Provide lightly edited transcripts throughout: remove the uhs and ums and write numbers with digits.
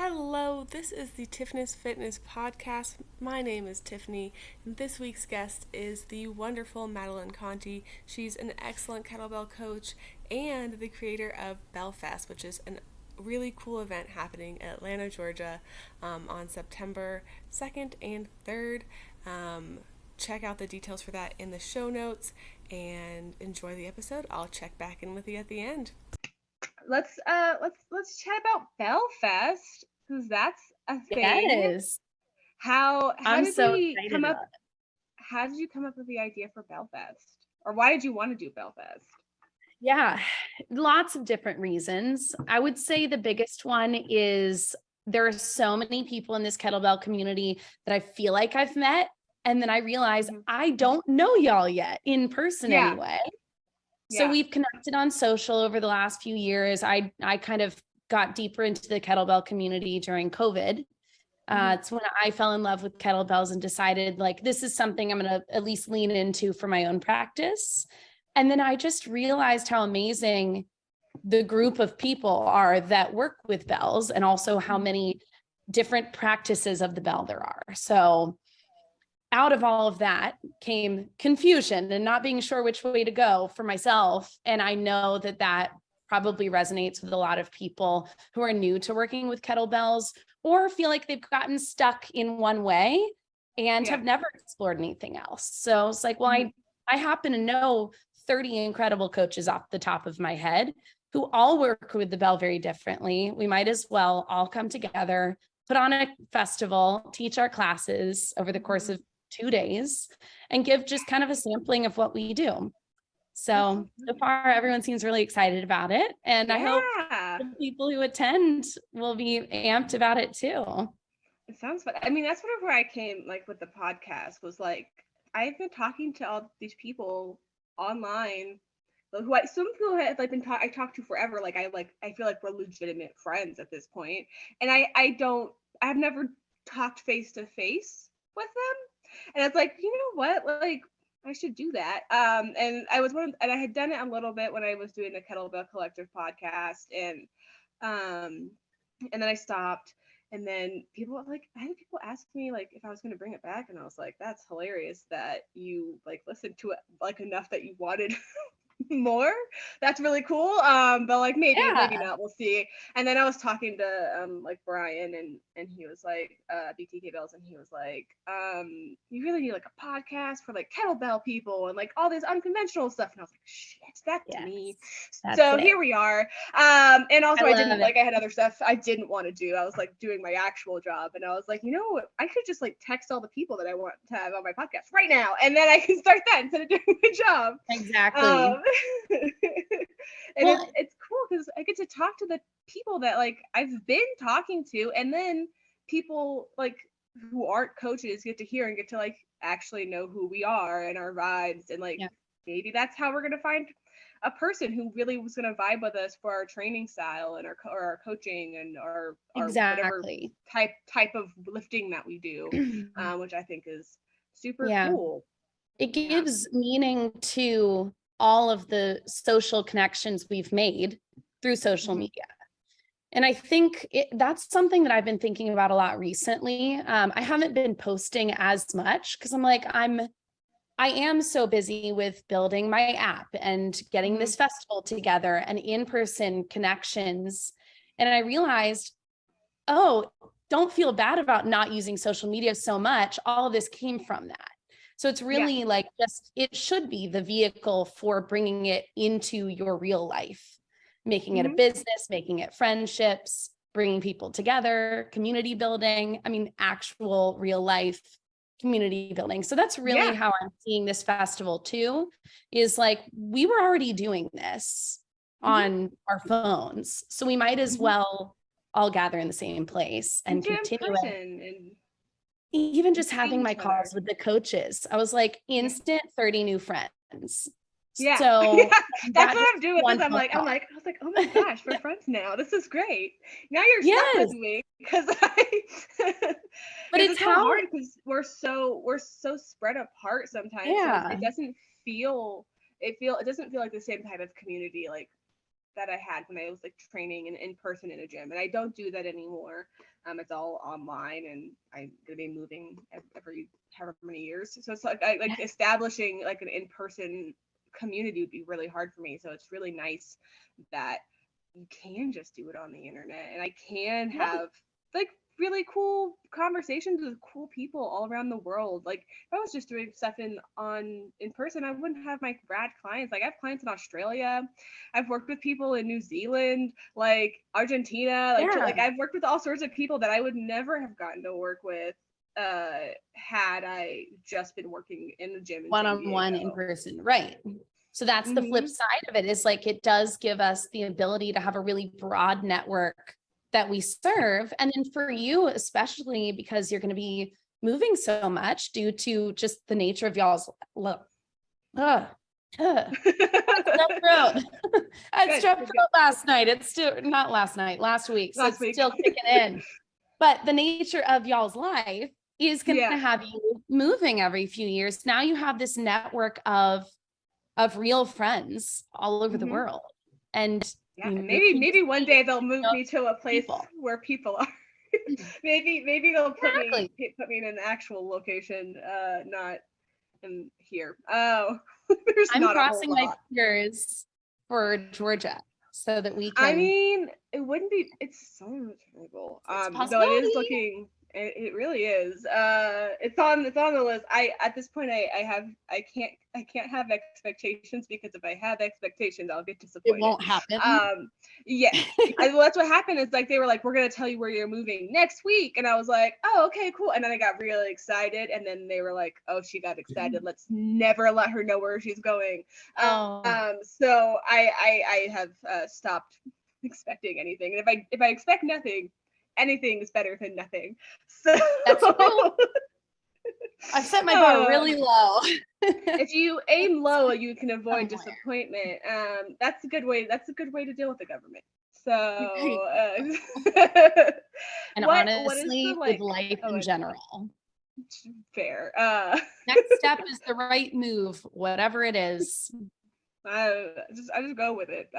Hello, this is the Tiffany's Fitness Podcast. My name is Tiffany, and this week's guest is the wonderful Madeline Conti. She's an excellent kettlebell coach and the creator of Bellfest, which is a really cool event happening in Atlanta, Georgia on September 2nd and 3rd. Check out the details for that in the show notes and enjoy the episode. I'll check back in with you at the end. Let's chat about Bellfest because that's a thing. Yes. How I'm did so we excited come up? about it. How did you come up with the idea for Bellfest, or why did you want to do Bellfest? Yeah, lots of different reasons. I would say the biggest one is there are so many people in this kettlebell community that I feel like I've met. And then I realize I don't know y'all yet in person anyway. So we've connected on social over the last few years. I kind of got deeper into the kettlebell community during COVID. It's when I fell in love with kettlebells and decided like, this is something I'm going to at least lean into for my own practice. And then I just realized how amazing the group of people are that work with bells and also how many different practices of the bell there are. So out of all of that came confusion and not being sure which way to go for myself. And I know that that probably resonates with a lot of people who are new to working with kettlebells or feel like they've gotten stuck in one way and have never explored anything else. So it's like, well, I happen to know 30 incredible coaches off the top of my head who all work with the bell very differently. We might as well all come together, put on a festival, teach our classes over the course of 2 days and give just kind of a sampling of what we do. So far, everyone seems really excited about it. And I hope the people who attend will be amped about it too. It sounds fun. I mean, that's where I came like with the podcast was like, I've been talking to all these people online who some people have like I talked to forever. I feel like we're legitimate friends at this point. And I've never talked face to face with them. And it's like, you know what, like I should do that. And I had done it a little bit when I was doing the Kettlebell Collective podcast, and then I stopped. And then I had people ask me like if I was going to bring it back, and I was like, that's hilarious that you like listened to it like enough that you wanted more. That's really cool. But like maybe not, we'll see. And then I was talking to like Brian, and he was like BTK Bells, and he was like you really need like a podcast for like kettlebell people and like all this unconventional stuff. And I was like, shit, that's me. So here we are. And also I had other stuff I didn't want to do. I was like doing my actual job, and I was like, you know, I could just like text all the people that I want to have on my podcast right now, and then I can start that instead of doing my job. Exactly. And it's cool because I get to talk to the people that like I've been talking to, and then people like who aren't coaches get to hear and get to like actually know who we are and our vibes, and like maybe that's how we're gonna find a person who really was gonna vibe with us for our training style and our coaching and our whatever type of lifting that we do, which I think is super cool. It gives meaning to all of the social connections we've made through social media. And I think that's something that I've been thinking about a lot recently. I haven't been posting as much because I'm like, I am so busy with building my app and getting this festival together and in-person connections. And I realized, don't feel bad about not using social media so much. All of this came from that. So it's really like it should be the vehicle for bringing it into your real life, making it a business, making it friendships, bringing people together, community building. I mean, actual real life community building. So that's really how I'm seeing this festival too, is like, we were already doing this on our phones. So we might as well all gather in the same place and continue it. Even just having my calls with the coaches, I was like, instant 30 new friends. Yeah. So that's what I'm doing. I was like, oh my gosh, we're friends now. This is great. Now you're stuck with me because but it's so hard because we're so spread apart sometimes. So it doesn't feel like the same type of community like that I had when I was like training in person in a gym, and I don't do that anymore. It's all online, and I'm gonna be moving every however many years. So it's like like establishing like an in-person community would be really hard for me. So it's really nice that you can just do it on the internet, and I can have like really cool conversations with cool people all around the world. Like if I was just doing stuff in person, I wouldn't have my grad clients. Like I have clients in Australia. I've worked with people in New Zealand, like Argentina, like I've worked with all sorts of people that I would never have gotten to work with had I just been working in the gym in one-on-one in person. Right. So that's the flip side of it, is like, it does give us the ability to have a really broad network that we serve. And then for you, especially because you're going to be moving so much due to just the nature of y'all's I had strep throat last night. It's still not last night, last week. So it's still kicking in. But the nature of y'all's life is going to have you moving every few years. Now you have this network of real friends all over the world. And maybe one day they'll move me to a place where people are. maybe they'll put me in an actual location, not in here. Oh, I'm crossing my fingers for Georgia so that we can. I mean, it wouldn't be. It's so terrible. Though it is looking. It really is. It's on the list. At this point I can't have expectations, because if I have expectations, I'll get disappointed. It won't happen. Yeah. Well, that's what happened. Is like they were like, we're gonna tell you where you're moving next week, and I was like, oh, okay, cool. And then I got really excited, and then they were like, oh, she got excited. Let's never let her know where she's going. So I have stopped expecting anything, and if I expect nothing, anything is better than nothing. So that's true. I've set my bar really low. If you aim low, you can avoid disappointment. That's a good way to deal with the government. So and honestly, with life in general. Fair. Next step is the right move, whatever it is. I just go with it.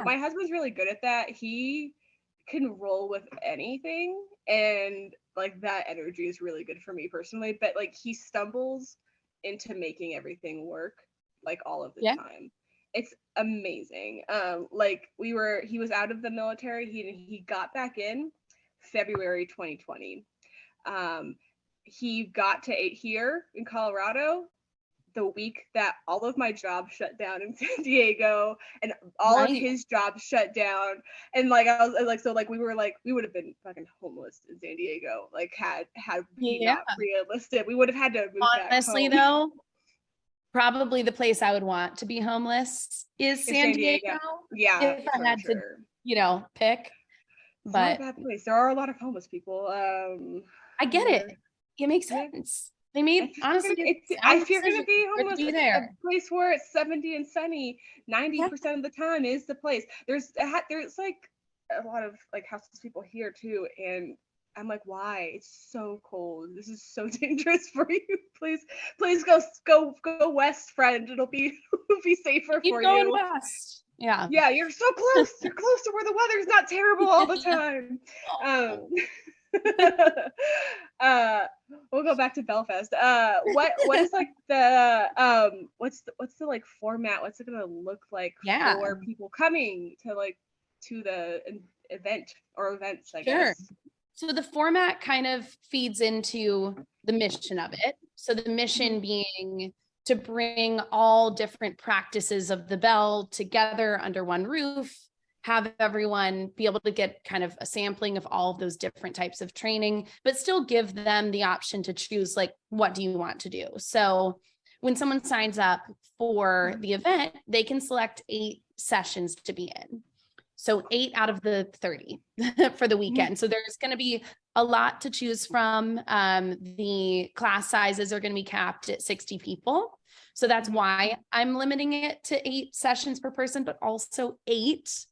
My husband's really good at that. He can roll with anything, and like that energy is really good for me personally, but like he stumbles into making everything work like all of the time. It's amazing. Like he was out of the military, he got back in February 2020. He got to here in Colorado the week that all of my jobs shut down in San Diego, and all of his jobs shut down. And like I was like, so like we would have been fucking homeless in San Diego. Like had we not re-enlisted, we would have had to move honestly back home. Though, probably the place I would want to be homeless is San Diego. Yeah, if I had to, pick. It's not a bad place. There are a lot of homeless people. I get it. It makes sense. They made honestly. If you're gonna be homeless, a place where it's 70 and sunny 90% of the time is the place. There's like a lot of like houseless people here too, and I'm like, why? It's so cold. This is so dangerous for you. Please go west, friend. It'll be safer for you. Going west. Yeah. Yeah, you're so close. You're close to where the weather's not terrible all the time. We'll go back to Bellfest. What is like the what's the like format? What's it gonna look like for people coming to the event or events? I guess. So the format kind of feeds into the mission of it. So the mission being to bring all different practices of the bell together under one roof, have everyone be able to get kind of a sampling of all of those different types of training, but still give them the option to choose, like, what do you want to do? So when someone signs up for the event, they can select 8 sessions to be in. So 8 out of the 30 for the weekend. So there's going to be a lot to choose from. The class sizes are going to be capped at 60 people. So that's why I'm limiting it to 8 sessions per person, but also 8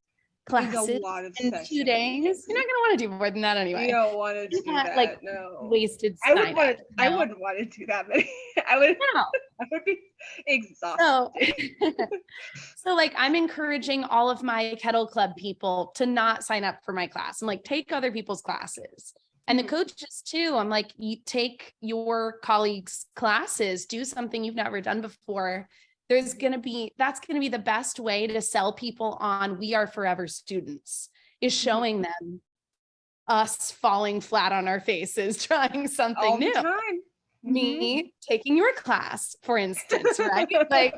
classes a lot of in sessions. 2 days. You're not gonna want to do more than that anyway. You don't want to do that. Like no. wasted I wouldn't sign want to. I wouldn't want to do that many. No. I would be exhausted. So like I'm encouraging all of my kettle club people to not sign up for my class. I'm like, take other people's classes. And the coaches too. I'm like, you take your colleagues' classes, do something you've never done before. That's going to be the best way to sell people on We Are Forever students, is showing them us falling flat on our faces, trying something all new. the time. Me taking your class, for instance, right? Like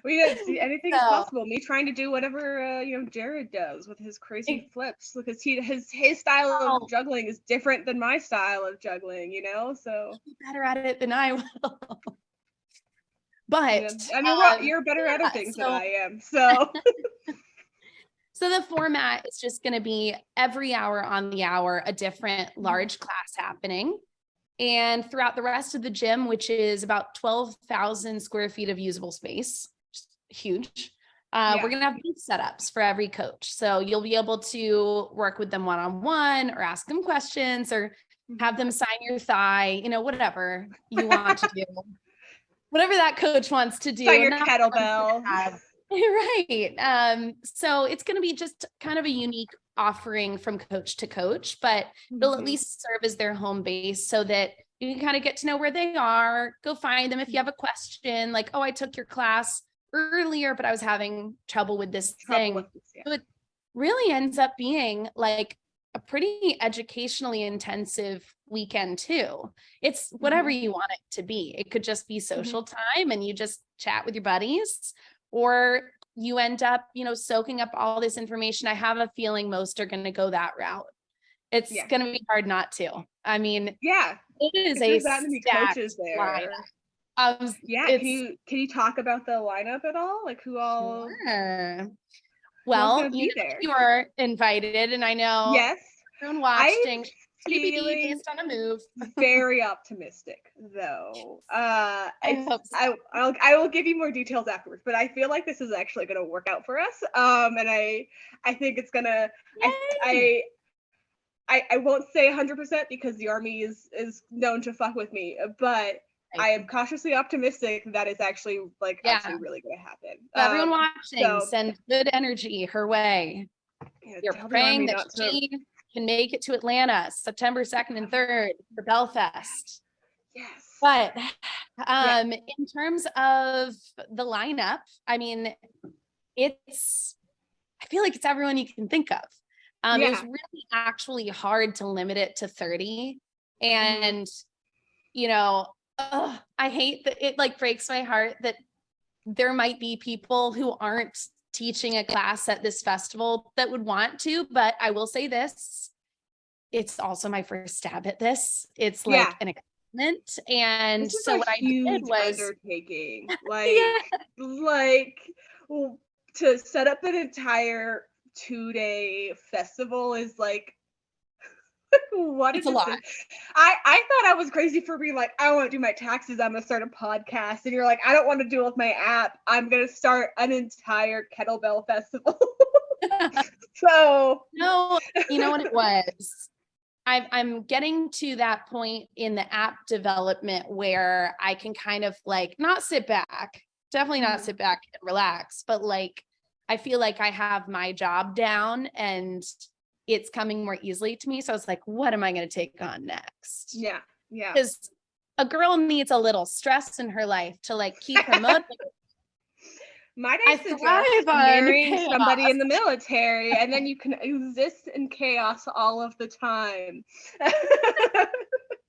we didn't see anything is possible. Me trying to do whatever Jared does with his crazy flips, because his style of juggling is different than my style of juggling, so he's better at it than I will. But I mean, you're better at other things than I am, so so the format is just going to be every hour on the hour a different large class happening. And throughout the rest of the gym, which is about 12,000 square feet of usable space, huge. We're going to have booth setups for every coach. So you'll be able to work with them one-on-one, or ask them questions, or have them sign your thigh, whatever you want to do, whatever that coach wants to do. Sign your kettlebell. Right. So it's going to be just kind of a unique offering from coach to coach, but it'll at least serve as their home base so that you can kind of get to know where they are, go find them. If you have a question like, oh, I took your class earlier, but I was having trouble with this thing. So it really ends up being like a pretty educationally intensive weekend too. It's whatever you want it to be. It could just be social time and you just chat with your buddies, or you end up, soaking up all this information. I have a feeling most are going to go that route. It's going to be hard not to. I mean, it is a that many coaches there. Can you talk about the lineup at all? Like who all? Sure. Well, you are invited, and I know everyone watching. TBD based on a move. Very optimistic though. I will give you more details afterwards, but I feel like this is actually going to work out for us. And I think it's gonna. I won't say 100% because the Army is known to fuck with me, but I am cautiously optimistic that it's actually actually really going to happen. Everyone watching, send good energy her way. You're praying that she can make it to Atlanta September 2nd and 3rd for Bellfest. Yes. But in terms of the lineup, I mean, I feel like it's everyone you can think of. It was really actually hard to limit it to 30. And, I hate that it breaks my heart that there might be people who aren't teaching a class at this festival that would want to, but I will say this, it's also my first stab at this. It's an experiment. And so what I did was undertaking, to set up an entire 2-day festival is what it's a lot. I thought I was crazy for being I want to do my taxes, I'm gonna start a podcast, and you're I don't want to do it with my app, I'm gonna start an entire kettlebell festival. So no, you know what it was? I'm getting to that point in the app development where I can kind of not sit back, definitely not sit back and relax, but I feel like I have my job down and it's coming more easily to me. So I was what am I going to take on next? Yeah. Because a girl needs a little stress in her life to keep her motivated. Might I suggest marrying somebody in the military, and then you can exist in chaos all of the time.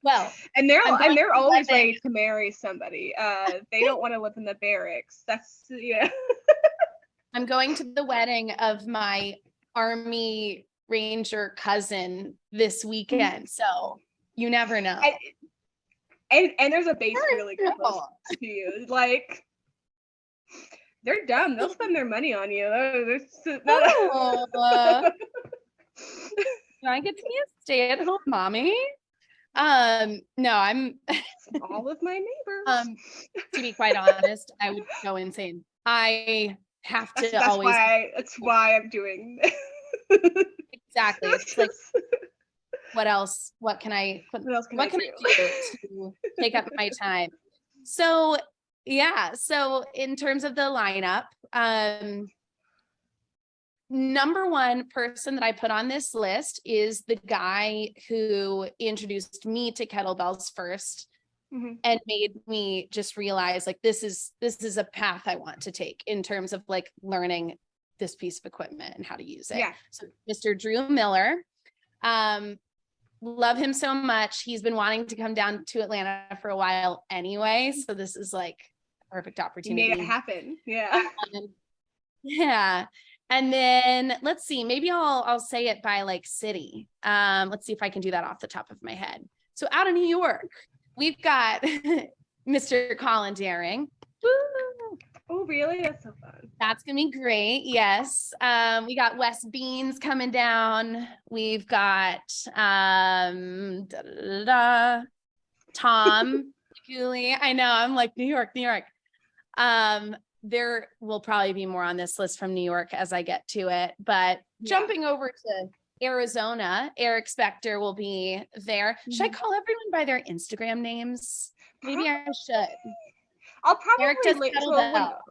Well, and they're always ready to marry somebody. They don't want to live in the barracks. That's I'm going to the wedding of my Army Ranger cousin this weekend, so you never know. And there's a base really close to you. They're dumb. They'll spend their money on you. Can I get to be a stay-at-home mommy? No, I'm all of my neighbors. To be quite honest, I would go insane. I have to That's always why I'm doing this. exactly. It's like, what else? What can I I do to take up my time? So yeah. So in terms of the lineup, number one person that I put on this list is the guy who introduced me to kettlebells first. And made me just realize like this is a path I want to take in terms of like learning this piece of equipment and how to use it. Yeah. So Mr. Drew Miller, love him so much. He's been wanting to come down to Atlanta for a while anyway. So this is like a perfect opportunity. You made it happen. Yeah. Yeah. And then let's see, maybe I'll say it by like city. Let's see if I can do that off the top of my head. So out of New York, we've got Mr. Colin Daring. Woo! Oh, really? That's so fun. That's gonna be great. Yes. We got Wes Beans coming down. We've got Tom Cooley. I know, I'm like New York. There will probably be more on this list from New York as I get to it, but jumping over to Arizona, Eric Spector will be there. Should I call everyone by their Instagram names? Maybe I should. I'll probably Eric does kettlebell.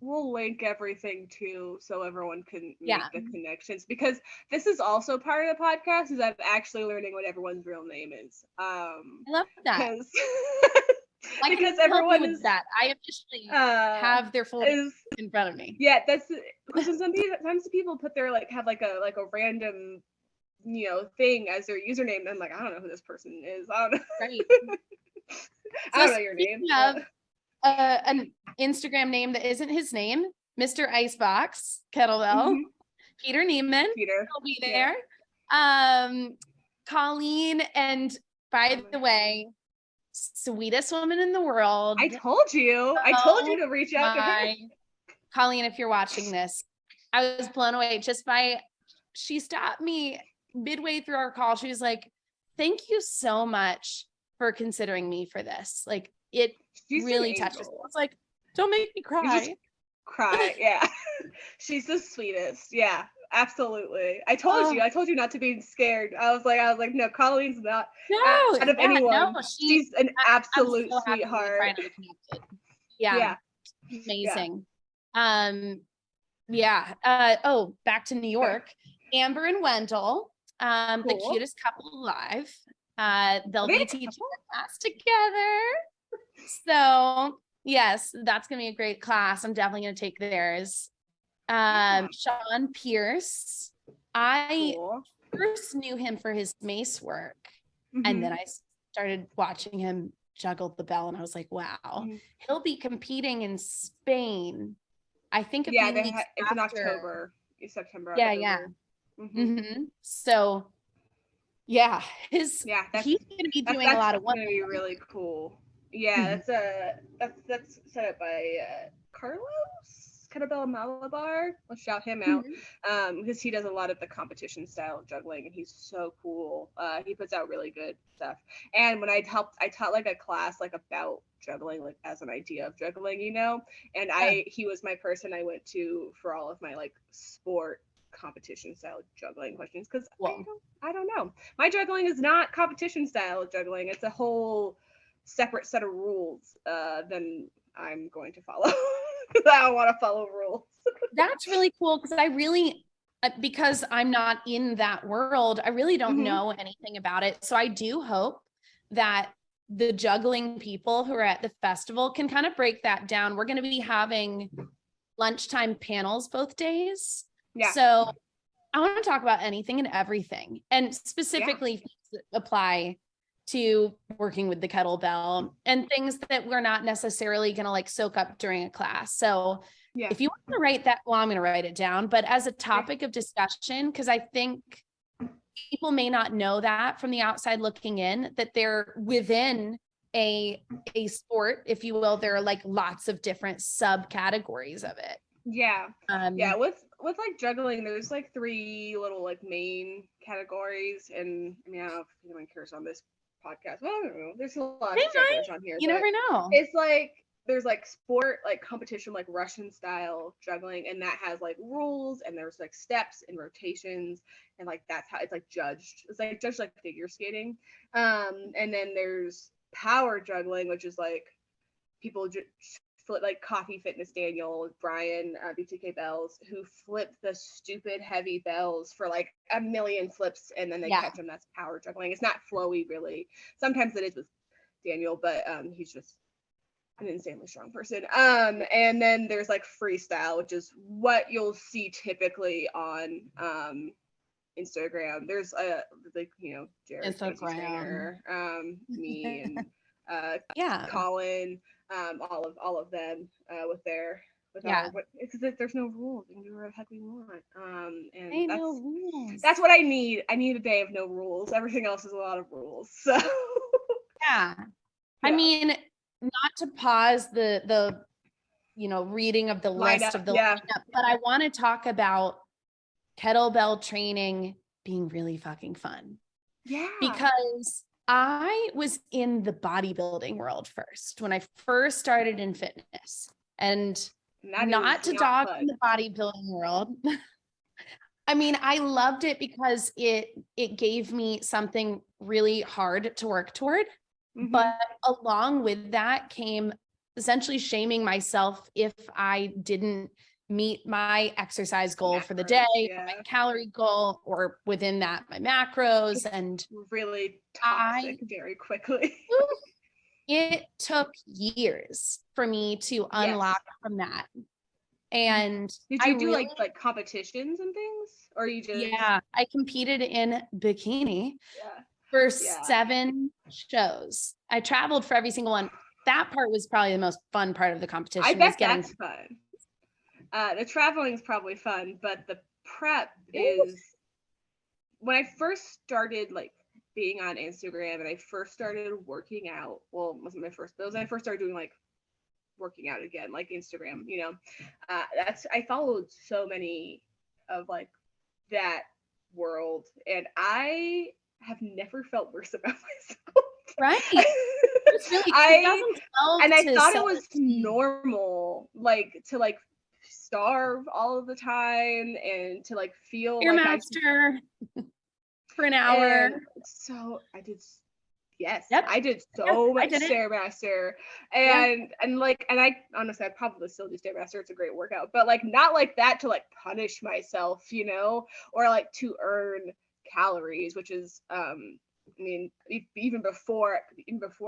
We'll link everything too, so everyone can make the connections, because this is also part of the podcast, is I'm actually learning what everyone's real name is. I love that. Because everyone is that. I officially have their full name in front of me. Yeah, that's sometimes people put their have a random thing as their username, and I'm like, I don't know who this person is. I don't know. Right. I don't know your name. Of an Instagram name that isn't his name, Mr. Icebox Kettlebell, Peter Neiman. He'll be there. Yeah. Colleen, and by the way, sweetest woman in the world. I told you to reach out to her. Colleen, if you're watching this, I was blown away she stopped me midway through our call. She was like, thank you so much for considering me for this. Like, it really touches me. I was like, don't make me cry. Cry. Yeah. She's the sweetest. Yeah, absolutely. I told you not to be scared. I was like, no, Colleen's not out of anyone. No, she's an absolute sweetheart. Yeah. Amazing. Yeah. Back to New York. Amber and Wendell, the cutest couple alive. They'll be teaching a class together. So yes, that's gonna be a great class. I'm definitely gonna take theirs. Sean Pierce. I first knew him for his mace work, and then I started watching him juggle the bell, and I was like, wow, he'll be competing in Spain. I think it's in October, September. Yeah. So he's gonna be doing a lot of work. That's gonna be really cool. Yeah, that's set up by Carlos Kettlebell Malabar. Let's shout him out, because he does a lot of the competition style juggling, and he's so cool. He puts out really good stuff. And when I taught like a class like about juggling, like as an idea of juggling, and he was my person I went to for all of my like sport competition style juggling questions, because I don't know. My juggling is not competition style juggling. It's a whole separate set of rules than I'm going to follow. I don't want to follow rules. That's really cool, because I'm not in that world, I really don't know anything about it. So I do hope that the juggling people who are at the festival can kind of break that down. We're going to be having lunchtime panels both days. Yeah. So I want to talk about anything and everything, and specifically apply to working with the kettlebell and things that we're not necessarily going to like soak up during a class. So if you want to write that, well, I'm going to write it down, but as a topic of discussion, because I think people may not know that from the outside looking in, that they're within a sport, if you will. There are like lots of different subcategories of it. With like juggling, there's like 3 little like main categories, and I mean, I don't know if anyone cares on this podcast. Well, I don't know. There's a lot of juggling on here. You never know. It's like there's like sport, like competition, like Russian style juggling, and that has like rules, and there's like steps and rotations, and like that's how it's like judged. It's like judged like figure skating. And then there's power juggling, which is like people flip, like Coffee Fitness Daniel, Brian, BTK Bells, who flip the stupid heavy bells for like a million flips, and then they catch them. That's power juggling. It's not flowy really. Sometimes it is with Daniel, but he's just an insanely strong person. And then there's like freestyle, which is what you'll see typically on Instagram. There's like, you know, Jared, Trainer, me, and Colin, all of them with their there's no rules. We can do whatever the heck we want. And that's what I need. I need a day of no rules. Everything else is a lot of rules. So I mean, not to pause the you know, reading of the list of the lineup, but I want to talk about kettlebell training being really fucking fun. Yeah. Because I was in the bodybuilding world first when I first started in fitness, and not to dog in the bodybuilding world. I mean, I loved it because it gave me something really hard to work toward. But along with that came essentially shaming myself if I didn't meet my exercise goal for the day, my calorie goal, or within that, my macros. And really toxic very quickly. It took years for me to unlock from that. And did you do like competitions and things, or you just? Yeah, I competed in bikini for 7 shows. I traveled for every single one. That part was probably the most fun part of the competition. I bet that's fun. The traveling is probably fun, but the prep is, when I first started like being on Instagram and I first started working out. Well, it wasn't my first, but it was when I first started doing like working out again, like Instagram, you know, I followed so many of like that world, and I have never felt worse about myself. Right. Really, I thought it was normal, like to like starve all of the time and to like feel Stairmaster for an hour. And so I did. Yes, I did so much Stairmaster, and I honestly, I probably still do Stairmaster. It's a great workout, but like not like that to like punish myself, you know, or like to earn calories, which is I mean, even before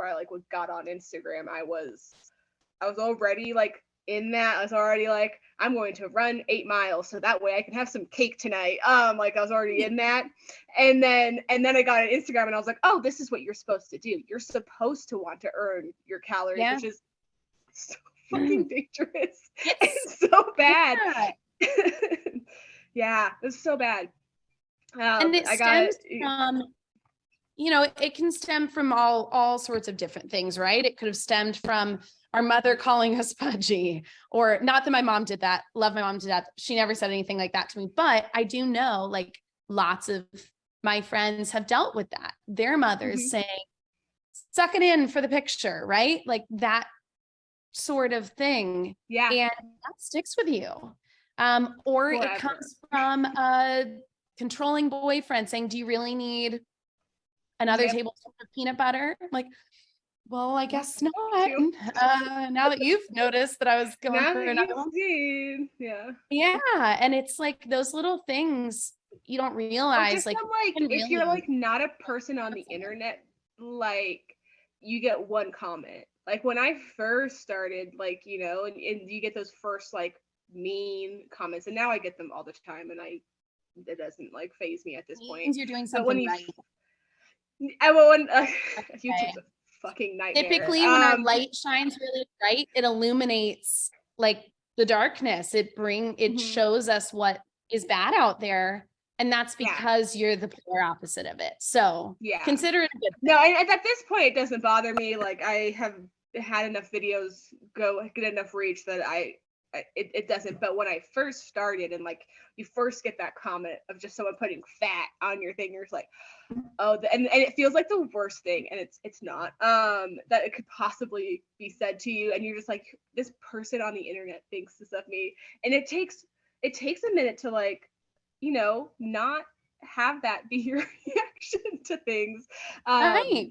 I like got on Instagram, I was already like in that. I was already like, I'm going to run 8 miles so that way I can have some cake tonight. Like I was already in that. And then I got on Instagram and I was like, oh, this is what you're supposed to do. You're supposed to want to earn your calories, which is so fucking dangerous. It's so bad. It's so bad. And it stems from, you know, it can stem from all sorts of different things, right? It could have stemmed from our mother calling us pudgy, or not that my mom did that. Love my mom to death. She never said anything like that to me, but I do know like lots of my friends have dealt with that. Their mothers saying, suck it in for the picture, right? Like that sort of thing. Yeah. And that sticks with you. Or it comes from a controlling boyfriend saying, do you really need another tablespoon of peanut butter? I'm like, well, I guess not. Now that you've noticed that I was going for another one. Yeah. And it's like those little things you don't realize. Like if you're like not a person on the internet, like you get one comment. Like when I first started, like, you know, and you get those first like mean comments, and now I get them all the time, and it doesn't like faze me at this point. You're doing something right. YouTube's a fucking nightmare. Typically when our light shines really bright, it illuminates like the darkness. It shows us what is bad out there, and that's because you're the polar opposite of it. So consider it a good thing. No, and at this point it doesn't bother me. Like I have had enough videos get enough reach that it doesn't. But when I first started, and like you first get that comment of just someone putting fat on your thing, you're just like, oh, and it feels like the worst thing, and it's not that it could possibly be said to you, and you're just like, this person on the internet thinks this of me, and it takes a minute to, like, you know, not have that be your reaction to things. Right.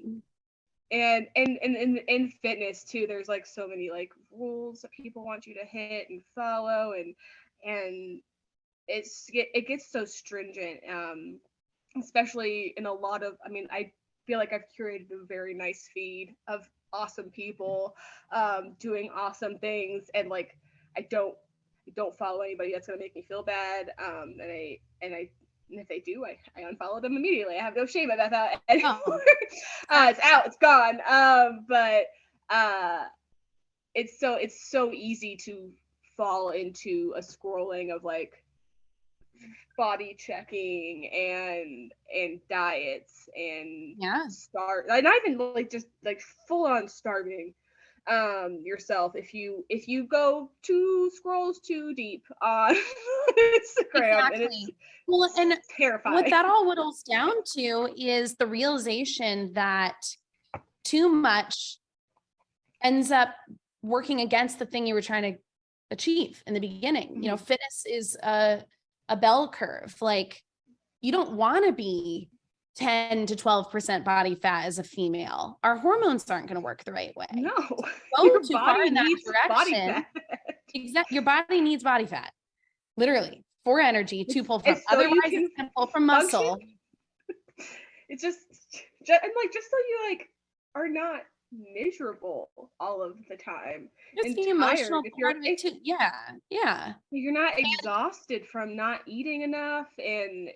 And in fitness too, there's like so many like rules that people want you to hit and follow, and it gets so stringent, especially in a lot of, I mean, I feel like I've curated a very nice feed of awesome people doing awesome things, and like I don't follow anybody that's gonna make me feel bad, and if they do, I unfollow them immediately. I have no shame about that anymore. Oh. It's out, it's gone. But it's so easy to fall into a scrolling of like body checking and diets and not even like just like full on starving yourself if you go two scrolls too deep on Instagram. Exactly. And it's terrifying. What that all whittles down to is the realization that too much ends up working against the thing you were trying to achieve in the beginning. Mm-hmm. You know, fitness is a bell curve. Like, you don't want to be 10 to 12% body fat as a female. Our hormones aren't going to work the right way. No, Go too far in that direction. Exactly. Your body needs body fat, literally, for energy to pull from. So Otherwise, it's going to pull from muscle. It's just and like just so you like are not miserable all of the time. Just and the emotional part of it too. Yeah. You're not exhausted from not eating enough and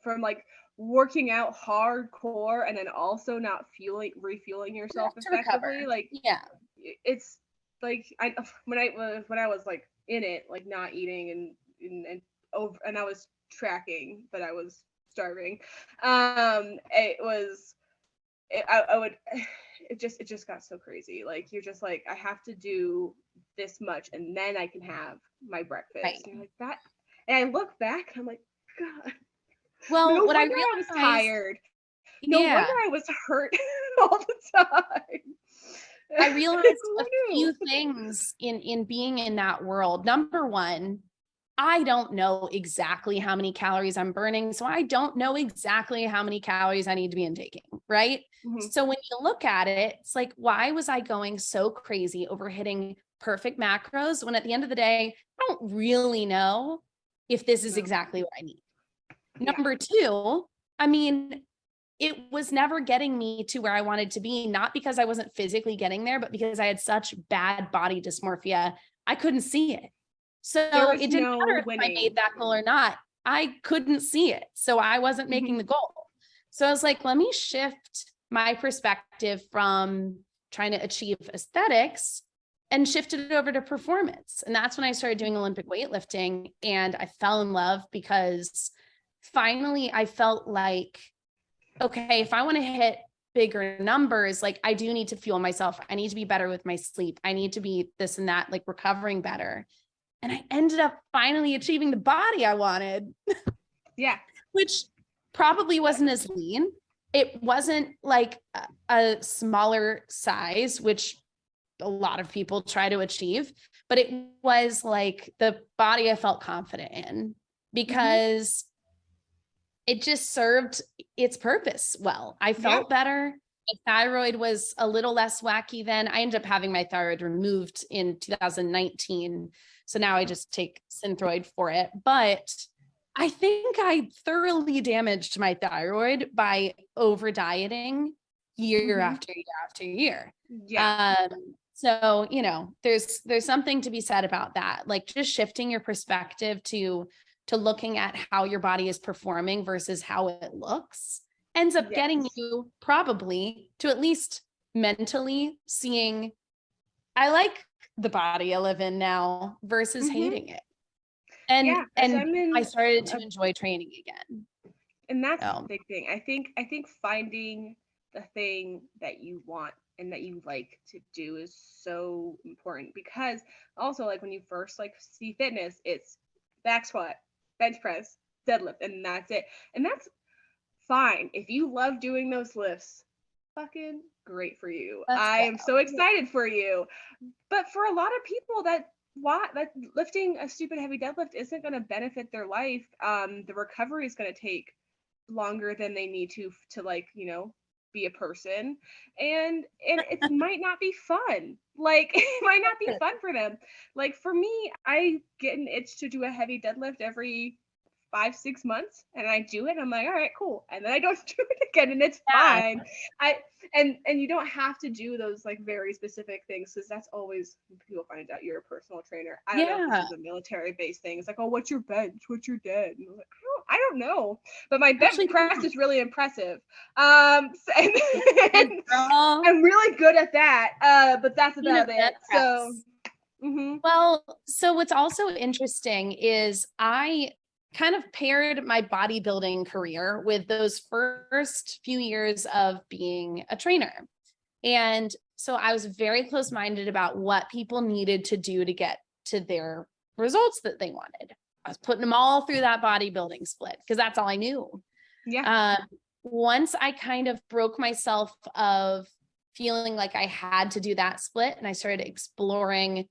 from like working out hardcore and then also not refueling yourself effectively. Like, yeah, it's like when I was like in it, like not eating and I was tracking, but I was starving. It just got so crazy. Like, you're just like, I have to do this much and then I can have my breakfast. Right. And like that. And I look back and I'm like, God. Well, No what wonder I was tired. No wonder I was hurt all the time. I realized a few things in being in that world. Number one, I don't know exactly how many calories I'm burning. So I don't know exactly how many calories I need to be intaking, right? Mm-hmm. So when you look at it, it's like, why was I going so crazy over hitting perfect macros when at the end of the day, I don't really know if this is exactly what I need. Yeah. Number two, I mean, it was never getting me to where I wanted to be, not because I wasn't physically getting there, but because I had such bad body dysmorphia, I couldn't see it. So it didn't matter if I made that goal or not. I couldn't see it. So I wasn't making the goal. So I was like, let me shift my perspective from trying to achieve aesthetics and shift it over to performance. And that's when I started doing Olympic weightlifting, and I fell in love because finally I felt like, okay, if I want to hit bigger numbers, like, I do need to fuel myself. I need to be better with my sleep. I need to be this and that, like recovering better. And I ended up finally achieving the body I wanted. Yeah. Which probably wasn't as lean. It wasn't like a smaller size, which a lot of people try to achieve, but it was like the body I felt confident in because it just served its purpose well. I felt better. My thyroid was a little less wacky then. I ended up having my thyroid removed in 2019. So now I just take Synthroid for it. But I think I thoroughly damaged my thyroid by over dieting year after year after year. Yeah. So, you know, there's something to be said about that. Like, just shifting your perspective to looking at how your body is performing versus how it looks ends up getting you probably to at least mentally seeing, I like the body I live in now versus hating it. And I started to enjoy training again. And that's the big thing. I think finding the thing that you want and that you like to do is so important, because also like when you first like see fitness, it's back squat, bench press, deadlift, and that's it. And that's fine. If you love doing those lifts, fucking great for you. Let's I go. am so excited for you. But for a lot of people, that lifting a stupid heavy deadlift isn't going to benefit their life. The recovery is going to take longer than they need to like, be a person, and it might not be fun. Like it might not be fun for them. Like for me, I get an itch to do a heavy deadlift every 5-6 months, and I do it and I'm like, all right, cool, and then I don't do it again, and it's fine. I and you don't have to do those like very specific things, because that's always when people find out you're a personal trainer. I don't know if this is a military based thing. It's like, oh, what's your bench, what's your dead, and I'm like, I don't know, but my bench press is really impressive. And I'm really good at that, but that's about it. So well, so what's also interesting is I kind of paired my bodybuilding career with those first few years of being a trainer. And so I was very close-minded about what people needed to do to get to their results that they wanted. I was putting them all through that bodybuilding split because that's all I knew. Yeah. Once I kind of broke myself of feeling like I had to do that split, and I started exploring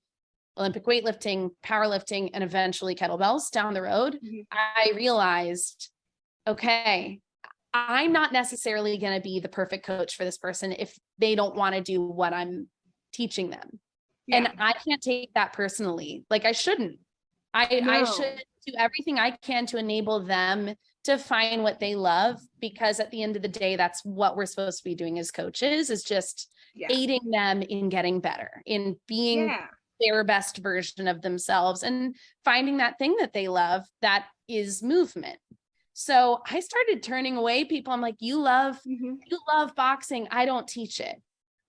Olympic weightlifting, powerlifting, and eventually kettlebells down the road, I realized, okay, I'm not necessarily going to be the perfect coach for this person if they don't want to do what I'm teaching them. Yeah. And I can't take that personally. Like I shouldn't. I should do everything I can to enable them to find what they love, because at the end of the day, that's what we're supposed to be doing as coaches, is just aiding them in getting better, in being their best version of themselves and finding that thing that they love that is movement. So I started turning away people. I'm like, you love boxing. I don't teach it.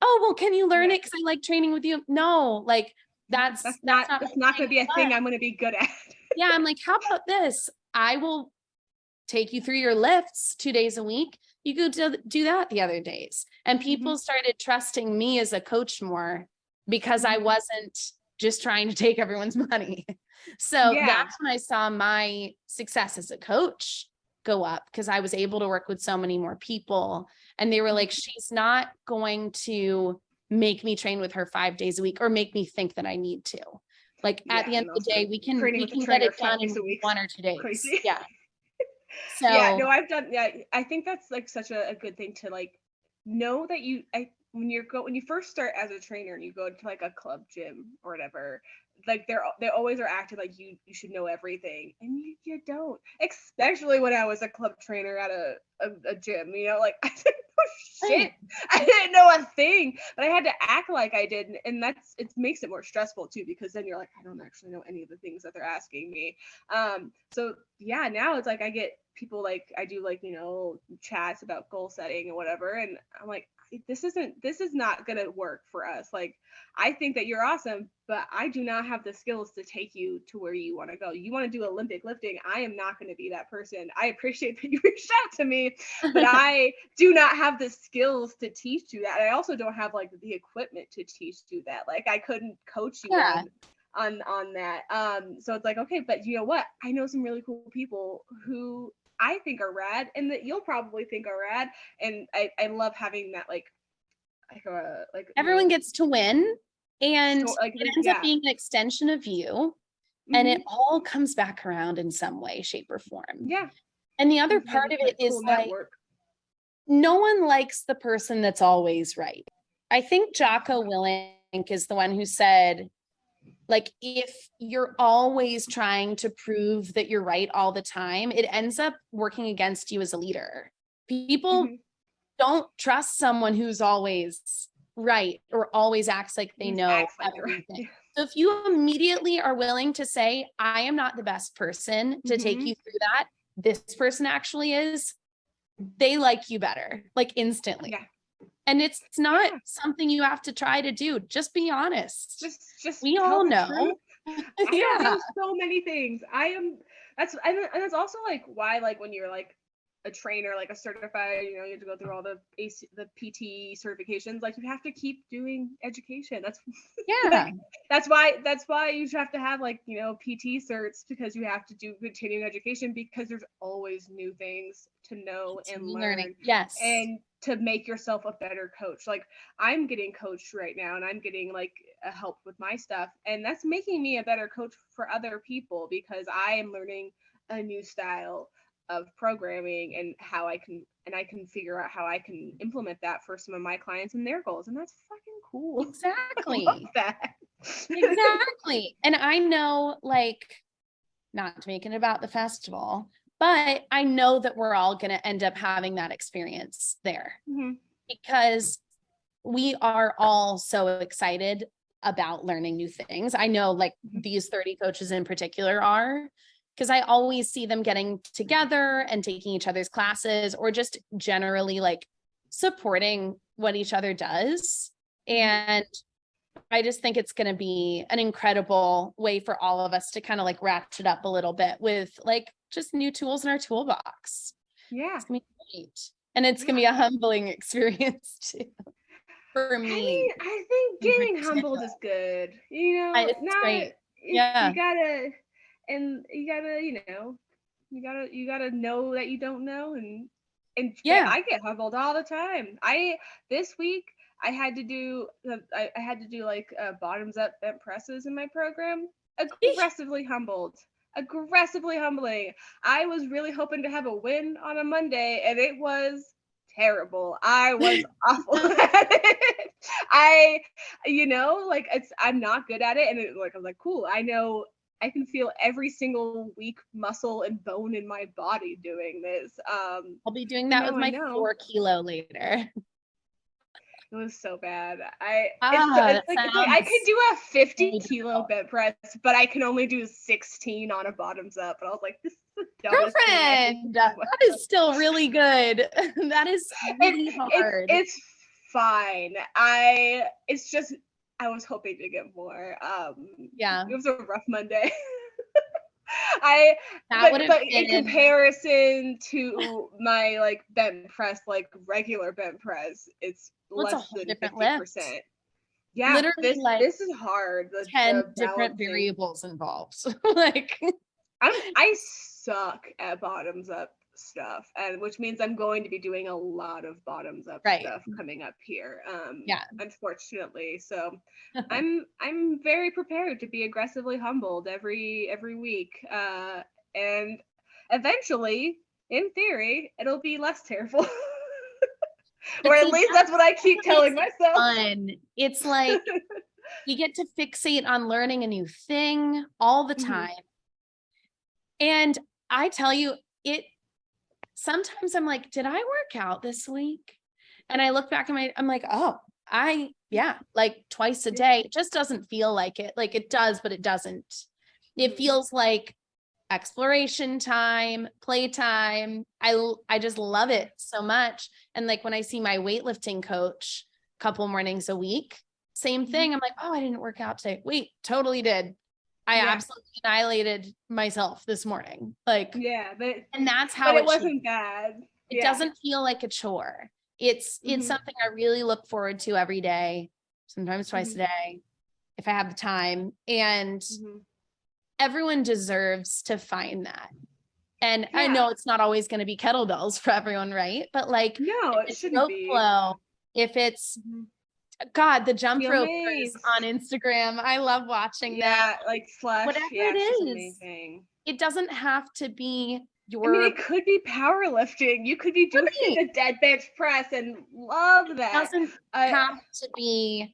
Oh, well, can you learn it? Cause I like training with you. No, like that's not going to be a thing I'm going to be good at. Yeah. I'm like, how about this? I will take you through your lifts 2 days a week. You go do that the other days. And people started trusting me as a coach more because I wasn't just trying to take everyone's money. So that's when I saw my success as a coach go up, because I was able to work with so many more people. And they were like, she's not going to make me train with her 5 days a week or make me think that I need to. Like at the end of the day, we can get it done in 1 or 2 days. Crazy. Yeah. So I've done. Yeah, I think that's like such a good thing to like know that when you first start as a trainer and you go to like a club gym or whatever, like they always are acting like you should know everything, and you don't. Especially when I was a club trainer at a gym, like I didn't know shit. I didn't know a thing, but I had to act like I did, and it makes it more stressful too, because then you're like, I don't actually know any of the things that they're asking me. So yeah, now it's like I get people, like I do like chats about goal setting and whatever, and I'm like, this is not gonna work for us. Like, I think that you're awesome, but I do not have the skills to take you to where you want to go. You want to do Olympic lifting, I am not going to be that person. I appreciate that you reached out to me, but I do not have the skills to teach you that. I also don't have like the equipment to teach you that. Like, I couldn't coach you on that. So it's like, okay, but you know what? I know some really cool people who I think are rad, and that you'll probably think are rad. And I love having that like everyone gets to win, and it ends up being an extension of you, and it all comes back around in some way, shape, or form. Yeah. And the other part of it is like, no one likes the person that's always right. I think Jocko Willink is the one who said, like, if you're always trying to prove that you're right all the time, it ends up working against you as a leader. People don't trust someone who's always right or always acts like they know everything. So if you immediately are willing to say, I am not the best person to take you through that, this person actually is, they like you better, like instantly. Yeah. And it's not something you have to try to do. Just be honest. Just we all know. I know so many things. That's also like why, like when you're like a trainer, like a certified, you have to go through all the PT certifications. Like you have to keep doing education. That's Yeah. that's why you have to have like, PT certs, because you have to do continuing education, because there's always new things to know and learn. Yes. And to make yourself a better coach. Like I'm getting coached right now, and I'm getting like a help with my stuff, and that's making me a better coach for other people, because I am learning a new style of programming and I can figure out how I can implement that for some of my clients and their goals. And that's fucking cool. Exactly. I love that. Exactly. And I know, like, not to make it about the festival, but I know that we're all going to end up having that experience there, because we are all so excited about learning new things. I know, like, these 30 coaches in particular are, because I always see them getting together and taking each other's classes, or just generally like supporting what each other does. And I just think it's going to be an incredible way for all of us to kind of like ratchet up a little bit with like just new tools in our toolbox. Yeah. It's going to be great. And it's going to be a humbling experience too. For me. I mean, I think getting humbled is good. It's great. Yeah. You gotta, you gotta know that you don't know, and yeah, I get humbled all the time. This week I had to do like bottoms up bent presses in my program. Aggressively humbling. I was really hoping to have a win on a Monday, and it was terrible. I was awful at it. I'm not good at it, and I'm like, cool. I know I can feel every single weak muscle and bone in my body doing this. I'll be doing that with my 4 kilo later. It was so bad. I could do a 50 kilo bent press, but I can only do 16 on a bottoms up. And I was like, this is the dumbest girlfriend. That is still really good. That is really hard. It's fine. It's just I was hoping to get more. Yeah. It was a rough Monday. But in comparison to my like bent press, like regular bent press, it's less than 50%. Yeah, literally, this is hard. 10 different variables involved. Like I suck at bottoms up stuff, and which means I'm going to be doing a lot of bottoms up stuff coming up here. Unfortunately. So I'm very prepared to be aggressively humbled every week. And eventually, in theory, it'll be less terrible. Or at least that's what I keep telling myself. Fun. It's like you get to fixate on learning a new thing all the time. And I tell you, sometimes I'm like, did I work out this week? And I look back at I'm like, oh, like twice a day. It just doesn't feel like it. Like it does, but it doesn't. It feels like exploration time, playtime. I just love it so much. And like when I see my weightlifting coach a couple mornings a week, same thing. I'm like, oh, I didn't work out today. Wait, totally did. I absolutely annihilated myself this morning. Like, and that's how it wasn't bad. It doesn't feel like a chore. It's something I really look forward to every day, sometimes twice a day, if I have the time. And everyone deserves to find that. And I know it's not always going to be kettlebells for everyone, right? But like, no, it shouldn't be. Flow, if it's God, the jump ropers on Instagram. I love watching that. Like Flush. Whatever it is. Amazing. It doesn't have to be it could be powerlifting. You could be doing a dead bench press and love that. It doesn't have to be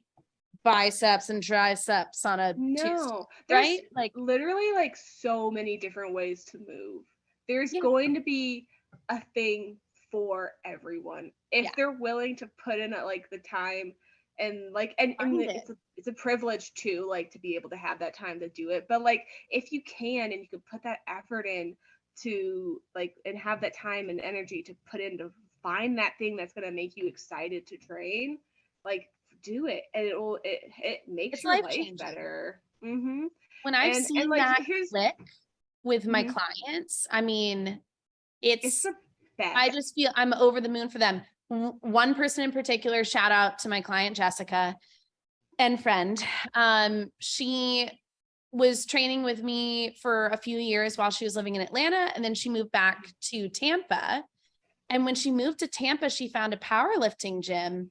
biceps and triceps on a Tuesday, right? Like literally like so many different ways to move. There's going to be a thing for everyone if they're willing to put in the time. And it's a privilege too, like to be able to have that time to do it. But like if you can and you can put that effort in to and have that time and energy to put in to find that thing that's going to make you excited to train, like do it, and it makes your life better. When I've seen that click with my clients, I mean, it's best. I just feel I'm over the moon for them. One person in particular, shout out to my client, Jessica, and friend. She was training with me for a few years while she was living in Atlanta. And then she moved back to Tampa. And when she moved to Tampa, she found a powerlifting gym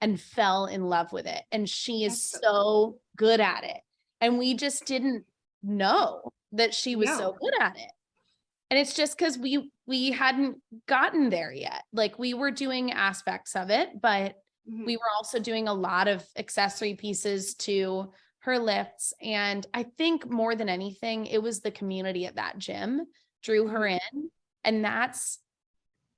and fell in love with it. And she is so good at it. And we just didn't know that she was so good at it. And it's just because we hadn't gotten there yet. Like, we were doing aspects of it, but we were also doing a lot of accessory pieces to her lifts. And I think more than anything, it was the community at that gym drew her in. And that's,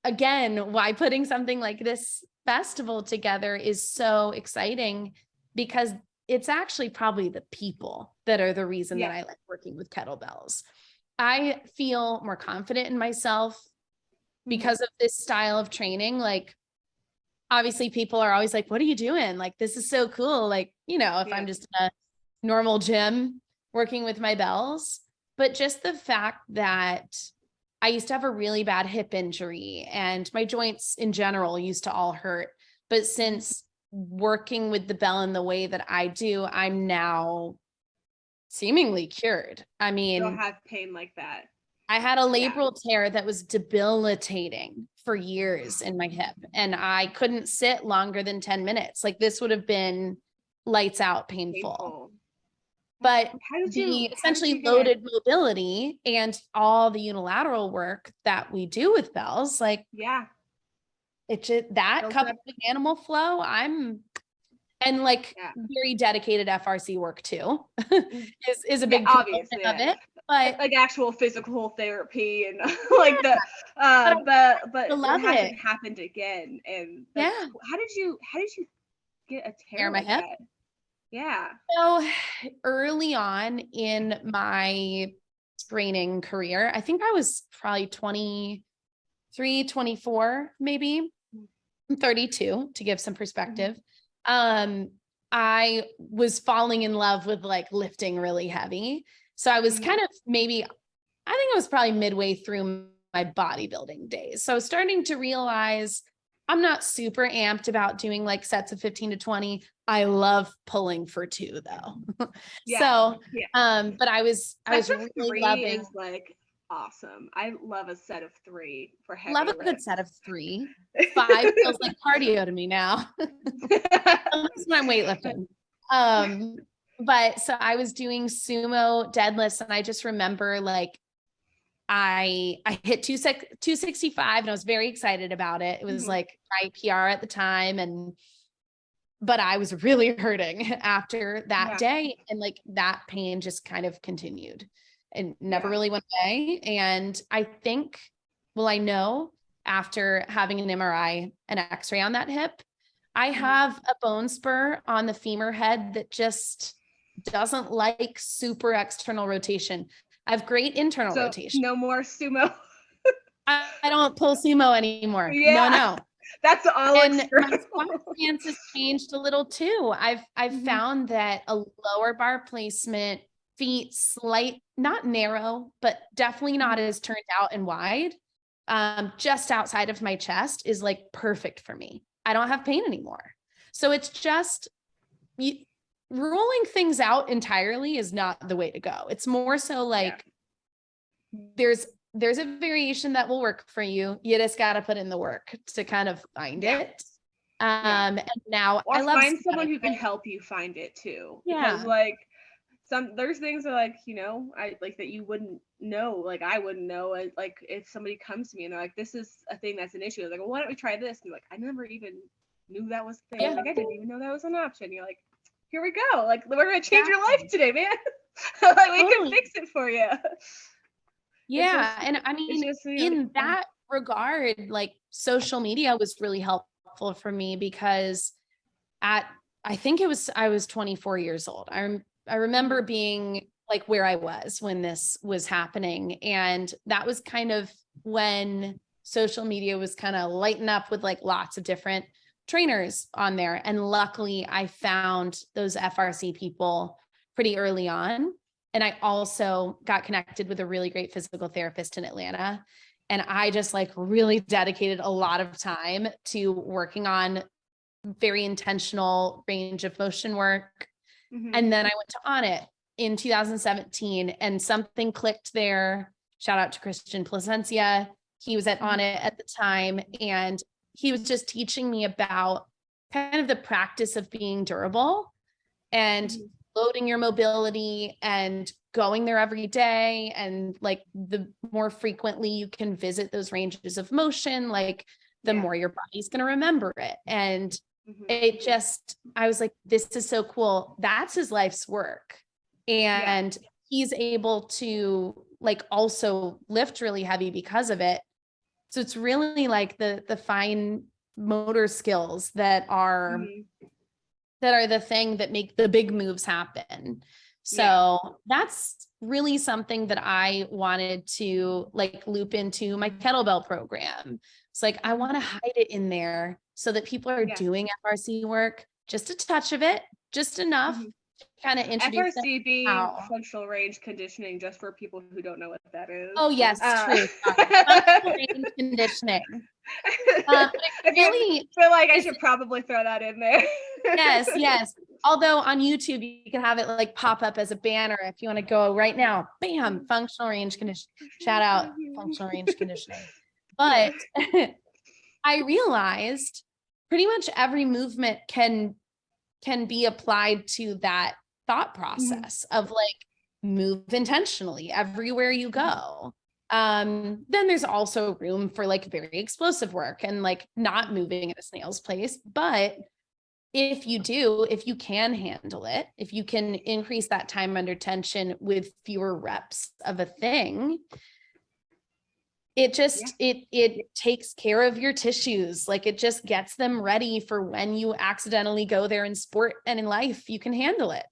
again, why putting something like this festival together is so exciting, because it's actually probably the people that are the reason that I like working with kettlebells. I feel more confident in myself because of this style of training. Like, obviously people are always like, what are you doing? Like, this is so cool. Like, you know, if I'm just in a normal gym working with my bells, but just the fact that I used to have a really bad hip injury and my joints in general used to all hurt. But since working with the bell in the way that I do, I'm now seemingly cured. I mean, you don't have pain like that. I had a labral tear that was debilitating for years in my hip, and I couldn't sit longer than 10 minutes. Like, this would have been lights out painful. But the essentially loaded mobility and all the unilateral work that we do with bells, like, it just, that coupled with animal flow, and like very dedicated FRC work too, is a big component of it. But like actual physical therapy and like the but it hasn't happened again. And like, how did you get a tear like hip? that? Yeah. So early on in my training career, I think I was probably 23, 24, maybe. I'm 32 to give some perspective. I was falling in love with like lifting really heavy. So I was kind of I think I was probably midway through my bodybuilding days. So I was starting to realize I'm not super amped about doing like sets of 15 to 20. I love pulling for 2 though. But I was really loving is like awesome. I love a set of 3 for heavy love a lifts. good set of 3. 5 feels like cardio to me now. That's when I'm weightlifting. But so I was doing sumo deadlifts, and I just remember like I hit 265 and I was very excited about it. It was like my PR at the time, but I was really hurting after that day, and like that pain just kind of continued and never really went away. And I think, well, I know after having an MRI and X-ray on that hip, I have a bone spur on the femur head that just doesn't like super external rotation. I have great internal rotation. No more sumo. I don't pull sumo anymore. No. That's all. And my squat stance has changed a little too. I've found that a lower bar placement, feet slight, not narrow, but definitely not as turned out and wide, just outside of my chest is like perfect for me. I don't have pain anymore. So it's just ruling things out entirely is not the way to go. It's more so like there's a variation that will work for you. You just got to put in the work to kind of find it. And now or I love find someone who can help you find it too. Because like there's things that like, you know, I like that you wouldn't know, like I wouldn't know. Like if somebody comes to me and they're like, this is a thing that's an issue. I was like, well, why don't we try this? And like, I never even knew that was a thing. Like I didn't even know that was an option. You're like, here we go. Like we're gonna change your life today, man. Like we can fix it for you. And I mean, in that regard, like social media was really helpful for me because I was 24 years old. I remember being like where I was when this was happening. And that was kind of when social media was kind of lighting up with like lots of different trainers on there. And luckily I found those FRC people pretty early on. And I also got connected with a really great physical therapist in Atlanta. And I just like really dedicated a lot of time to working on very intentional range of motion work. And then I went to On It in 2017 and something clicked there. Shout out to Christian Placencia. He was at On It at the time, and he was just teaching me about kind of the practice of being durable and loading your mobility and going there every day. And like the more frequently you can visit those ranges of motion, like the more your body's going to remember it. And it just, I was like, this is so cool. That's his life's work. And he's able to like also lift really heavy because of it. So it's really like the fine motor skills that are the thing that make the big moves happen. So that's really something that I wanted to like loop into my kettlebell program. It's like, I want to hide it in there so that people are doing FRC work, just a touch of it, just enough to kind of introduce FRC being functional range conditioning, just for people who don't know what that is. Oh yes, true. Functional range conditioning. I feel like I should probably throw that in there. Yes. Although on YouTube, you can have it like pop up as a banner if you want to go right now. Bam, functional range conditioning. Shout out functional range conditioning. But I realized pretty much every movement can be applied to that thought process of like move intentionally everywhere you go. Then there's also room for like very explosive work and like not moving at a snail's pace. But if you can handle it, if you can increase that time under tension with fewer reps of a thing, it just, it takes care of your tissues. Like it just gets them ready for when you accidentally go there in sport and in life, you can handle it.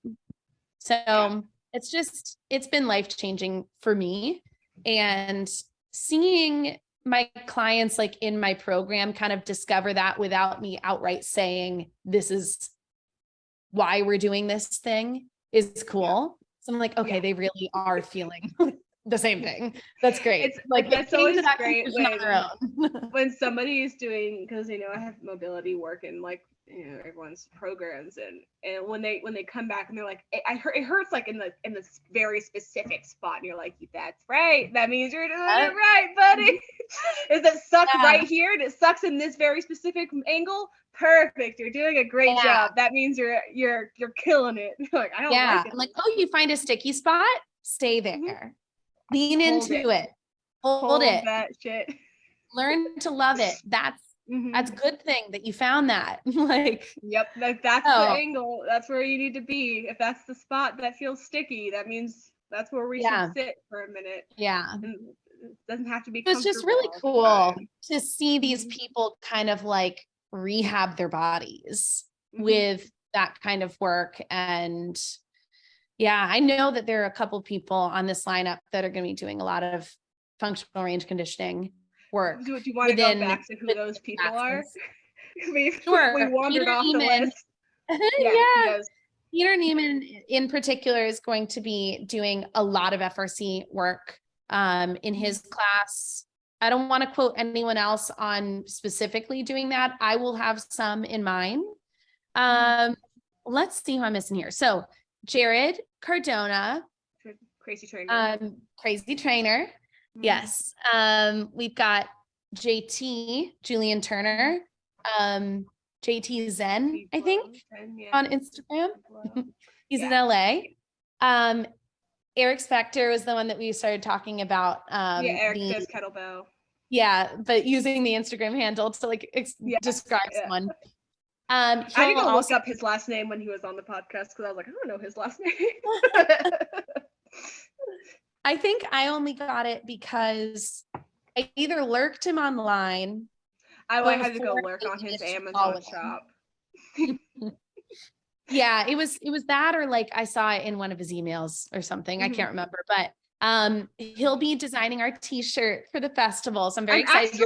So it's been life-changing for me. And seeing my clients like in my program kind of discover that without me outright saying, this is why we're doing this thing is cool. So I'm like, okay, they really are feeling the same thing. That's great. It's like that's always great when somebody is doing, because I have mobility work in like everyone's programs, and when they come back and they're like, it hurts like in this very specific spot, and you're like, that's right, that means you're doing it right, buddy. Is it suck right here and it sucks in this very specific angle? Perfect, you're doing a great job. That means you're killing it. Like, I don't like it. I'm like, oh, you find a sticky spot, stay there. Lean into it. Hold it. That shit. Learn to love it. That's a good thing that you found that. Like, yep, that's the angle. That's where you need to be. If that's the spot that feels sticky, that means that's where we should sit for a minute. Yeah. And it doesn't have to be. It's just really cool to see these people kind of like rehab their bodies with that kind of work. And I know that there are a couple people on this lineup that are going to be doing a lot of functional range conditioning work. Do you want to go back to who those people are? We wandered Peter off Neiman. the list. Peter Neiman in particular is going to be doing a lot of FRC work in his class. I don't want to quote anyone else on specifically doing that. I will have some in mind. Let's see who I'm missing here. So Jared Cardona, crazy trainer. Yes. We've got JT, Julian Turner, JT Zen, I think, on Instagram. He's in LA. Eric Spector was the one that we started talking about. Eric does kettlebell. Yeah, but using the Instagram handle to like describe someone. I need to look up his last name when he was on the podcast, because I was like, I don't know his last name. I think I only got it because I either lurked him online. I had to go lurk on his Amazon shop. Yeah, it was that, or like I saw it in one of his emails or something. I can't remember, but he'll be designing our t-shirt for the festival. So I'm very excited.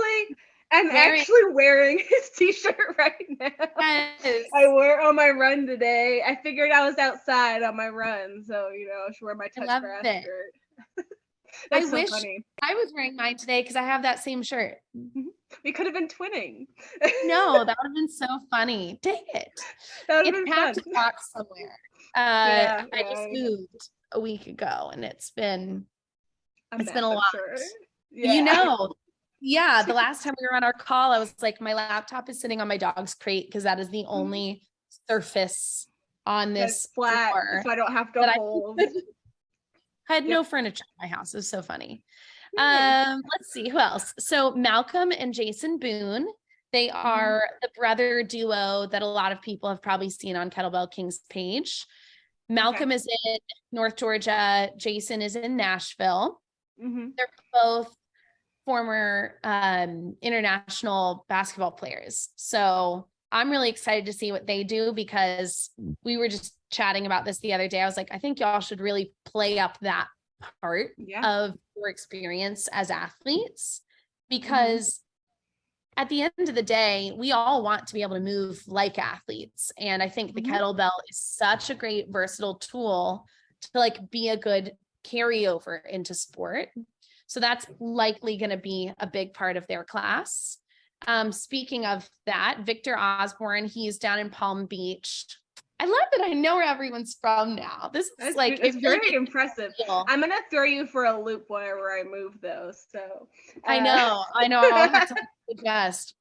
I'm actually wearing his t-shirt right now. Yes. I wore it on my run today. I figured I was outside on my run, so I should wear my touch grass shirt. I That's so wish funny. I was wearing mine today because I have that same shirt. We could have been twinning. No, that would have been so funny. Dang it. That would have It's been had fun. to talk somewhere. Yeah, I just moved a week ago and it's been a a I'm lot. sure. You Yeah. know, yeah, the last time we were on our call, I was like, my laptop is sitting on my dog's crate because that is the only surface on That's this flat, floor so I don't have to that hold. I had Yep. no furniture in my house. It was so funny. Nice. Let's see who else. So Malcolm and Jason Boone, they are the brother duo that a lot of people have probably seen on Kettlebell King's page. Malcolm is in North Georgia. Jason is in Nashville. They're both former international basketball players. So I'm really excited to see what they do because we were just chatting about this the other day. I was like, I think y'all should really play up that part of your experience as athletes because at the end of the day, we all want to be able to move like athletes. And I think the kettlebell is such a great versatile tool to like be a good carryover into sport. So that's likely going to be a big part of their class. Speaking of that, Victor Osborne, he's down in Palm Beach. I love that I know where everyone's from now. This is like, it's really very impressive. I'm going to throw you for a loop whenever I move though. So I know. I'll have to suggest.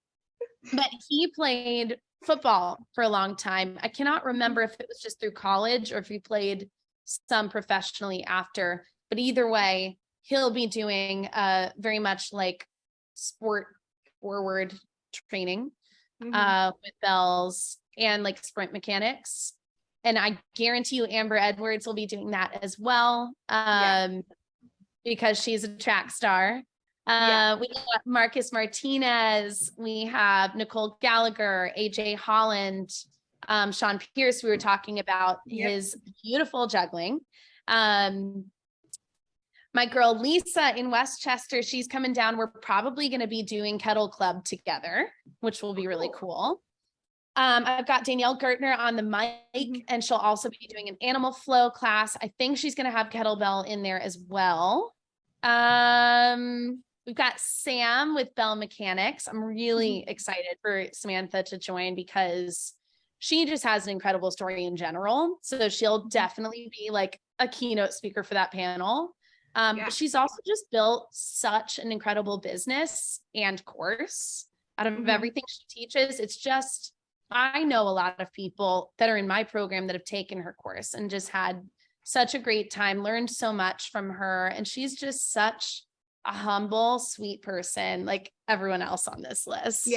But he played football for a long time. I cannot remember if it was just through college or if he played some professionally after, but either way, he'll be doing very much like sport forward training with bells and like sprint mechanics. And I guarantee you Amber Edwards will be doing that as well because she's a track star. We got Marcus Martinez, we have Nicole Gallagher, AJ Holland, Sean Pierce, we were talking about his beautiful juggling. My girl Lisa in Westchester, she's coming down. We're probably going to be doing Kettle Club together, which will be really cool. I've got Danielle Gertner on the mic, and she'll also be doing an animal flow class. I think she's going to have kettlebell in there as well. We've got Sam with Bell Mechanics. I'm really excited for Samantha to join because she just has an incredible story in general. So she'll definitely be like a keynote speaker for that panel. But she's also just built such an incredible business and course out of everything she teaches. It's just, I know a lot of people that are in my program that have taken her course and just had such a great time, learned so much from her. And she's just such a humble, sweet person, like everyone else on this list.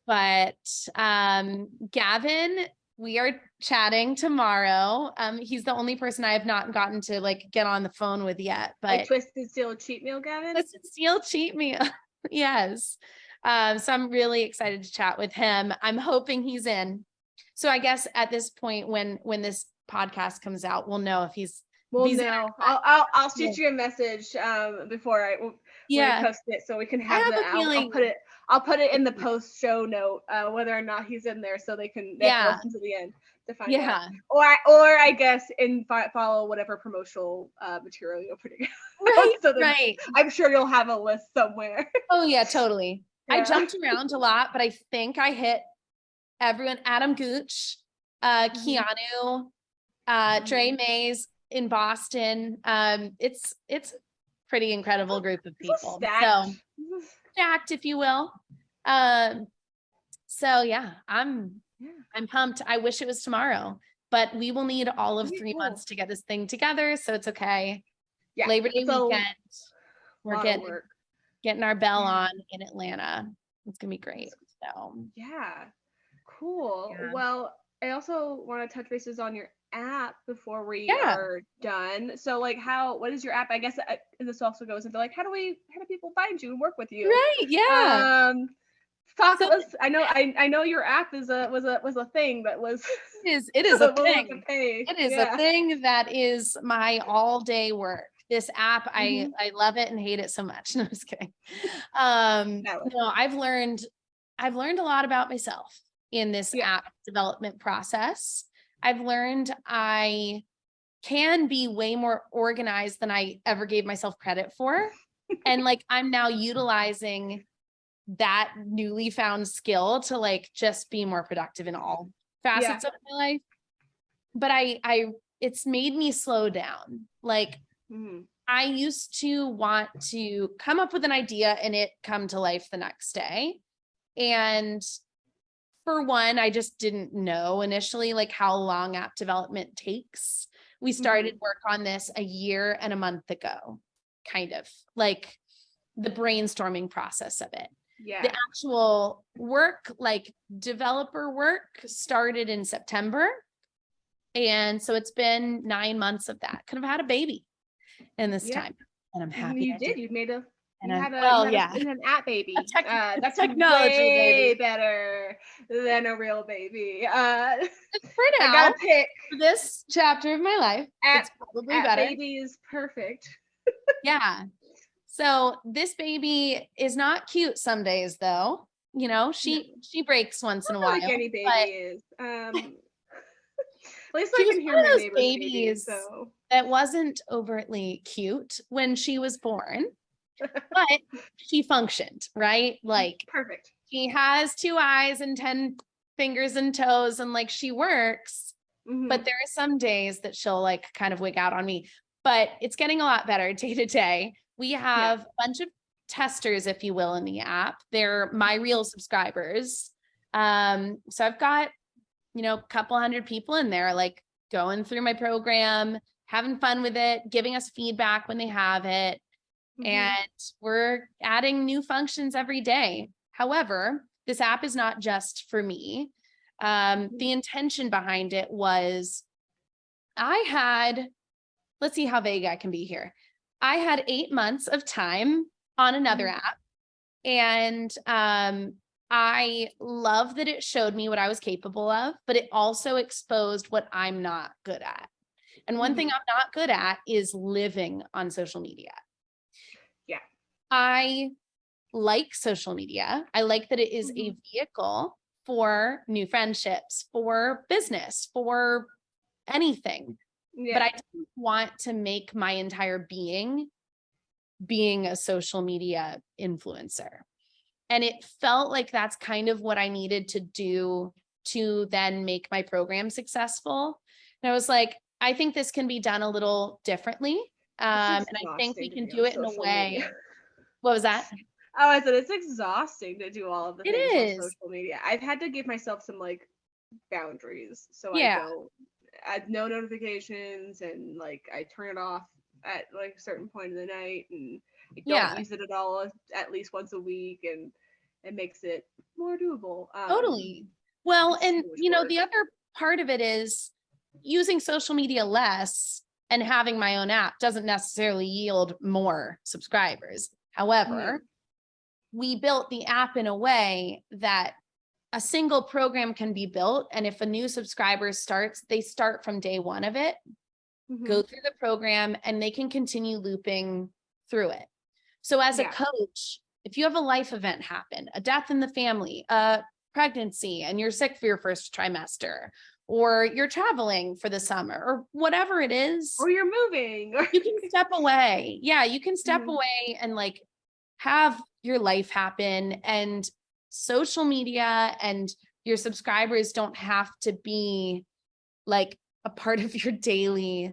But Gavin, we are chatting tomorrow. He's the only person I have not gotten to like get on the phone with yet. But like Twisted Steel cheat meal, Gavin? Twisted Steel cheat meal. Yes. So I'm really excited to chat with him. I'm hoping he's in. So I guess at this point, when this podcast comes out, we'll know if he's. We'll know. I'll shoot you a message before I post it so we can have that. I'll put it in the post show note whether or not he's in there so they can listen to the end to find out. Or I guess follow whatever promotional material you'll put together. Right. I'm sure you'll have a list somewhere. Oh yeah, totally. Yeah. I jumped around a lot, but I think I hit everyone. Adam Gooch, Keanu, Dre Mays in Boston. It's pretty incredible group of people. So stacked, if you will. So yeah, I'm pumped. I wish it was tomorrow, but we will need all of 3 months to get this thing together. So it's okay. Yeah, Labor Day weekend. We're getting our bell on in Atlanta. It's gonna be great. So cool. Yeah. Well, I also want to touch bases on your app before we are done. So like what is your app? I guess this also goes into like how do people find you and work with you? Right. Yeah. I know your app was a thing that was it is a thing. It is a thing that is my all day work. This app, I love it and hate it so much. No, I'm just kidding. No, I've learned a lot about myself in this app development process. I've learned I can be way more organized than I ever gave myself credit for. And like, I'm now utilizing that newly found skill to like just be more productive in all facets of my life. But it's made me slow down. Like, I used to want to come up with an idea and it come to life the next day. And for one, I just didn't know initially like how long app development takes. We started work on this a year and a month ago, kind of like the brainstorming process of it. Yeah. The actual work, like developer work, started in September. And so it's been 9 months of that. Could have had a baby in this time. And I'm happy. You did. You made a and you I'm, had a, well, you yeah. had an app baby. That's technology way baby. better than a real baby. For now, I gotta pick for this chapter of my life, it's probably better. Baby is perfect. Yeah. So this baby is not cute some days though. You know, she breaks once in a while. Like any baby is. At least I can hear one of my those neighbor's babies so that wasn't overtly cute when she was born, but she functioned, right? Like perfect. She has 2 eyes and 10 fingers and toes, and like she works, but there are some days that she'll like kind of wig out on me, but it's getting a lot better day to day. We have a bunch of testers, if you will, in the app. They're my real subscribers. So I've got, a couple hundred people in there, like going through my program, having fun with it, giving us feedback when they have it. And we're adding new functions every day. However, this app is not just for me. The intention behind it was let's see how vague I can be here. I had 8 months of time on another app, and I love that it showed me what I was capable of, but it also exposed what I'm not good at. And one thing I'm not good at is living on social media. Yeah. I like social media. I like that it is a vehicle for new friendships, for business, for anything. But I didn't want to make my entire being a social media influencer. And it felt like that's kind of what I needed to do to then make my program successful. And I was like, I think this can be done a little differently. And I think we can do it in a way. What was that? Oh, I said it's exhausting to do all of the things on social media. I've had to give myself some like boundaries. So I don't add no notifications, and like I turn it off at like a certain point in the night, and I don't use it at all at least once a week, and it makes it more doable. Totally. Well, and the other part of it is using social media less and having my own app doesn't necessarily yield more subscribers. However, we built the app in a way that a single program can be built. And if a new subscriber starts, they start from day one of it, go through the program, and they can continue looping through it. So as a coach, if you have a life event happen, a death in the family, a pregnancy, and you're sick for your first trimester, or you're traveling for the summer, or whatever it is, or you're moving, you can step away. Yeah, you can step away and like have your life happen, and social media and your subscribers don't have to be like a part of your daily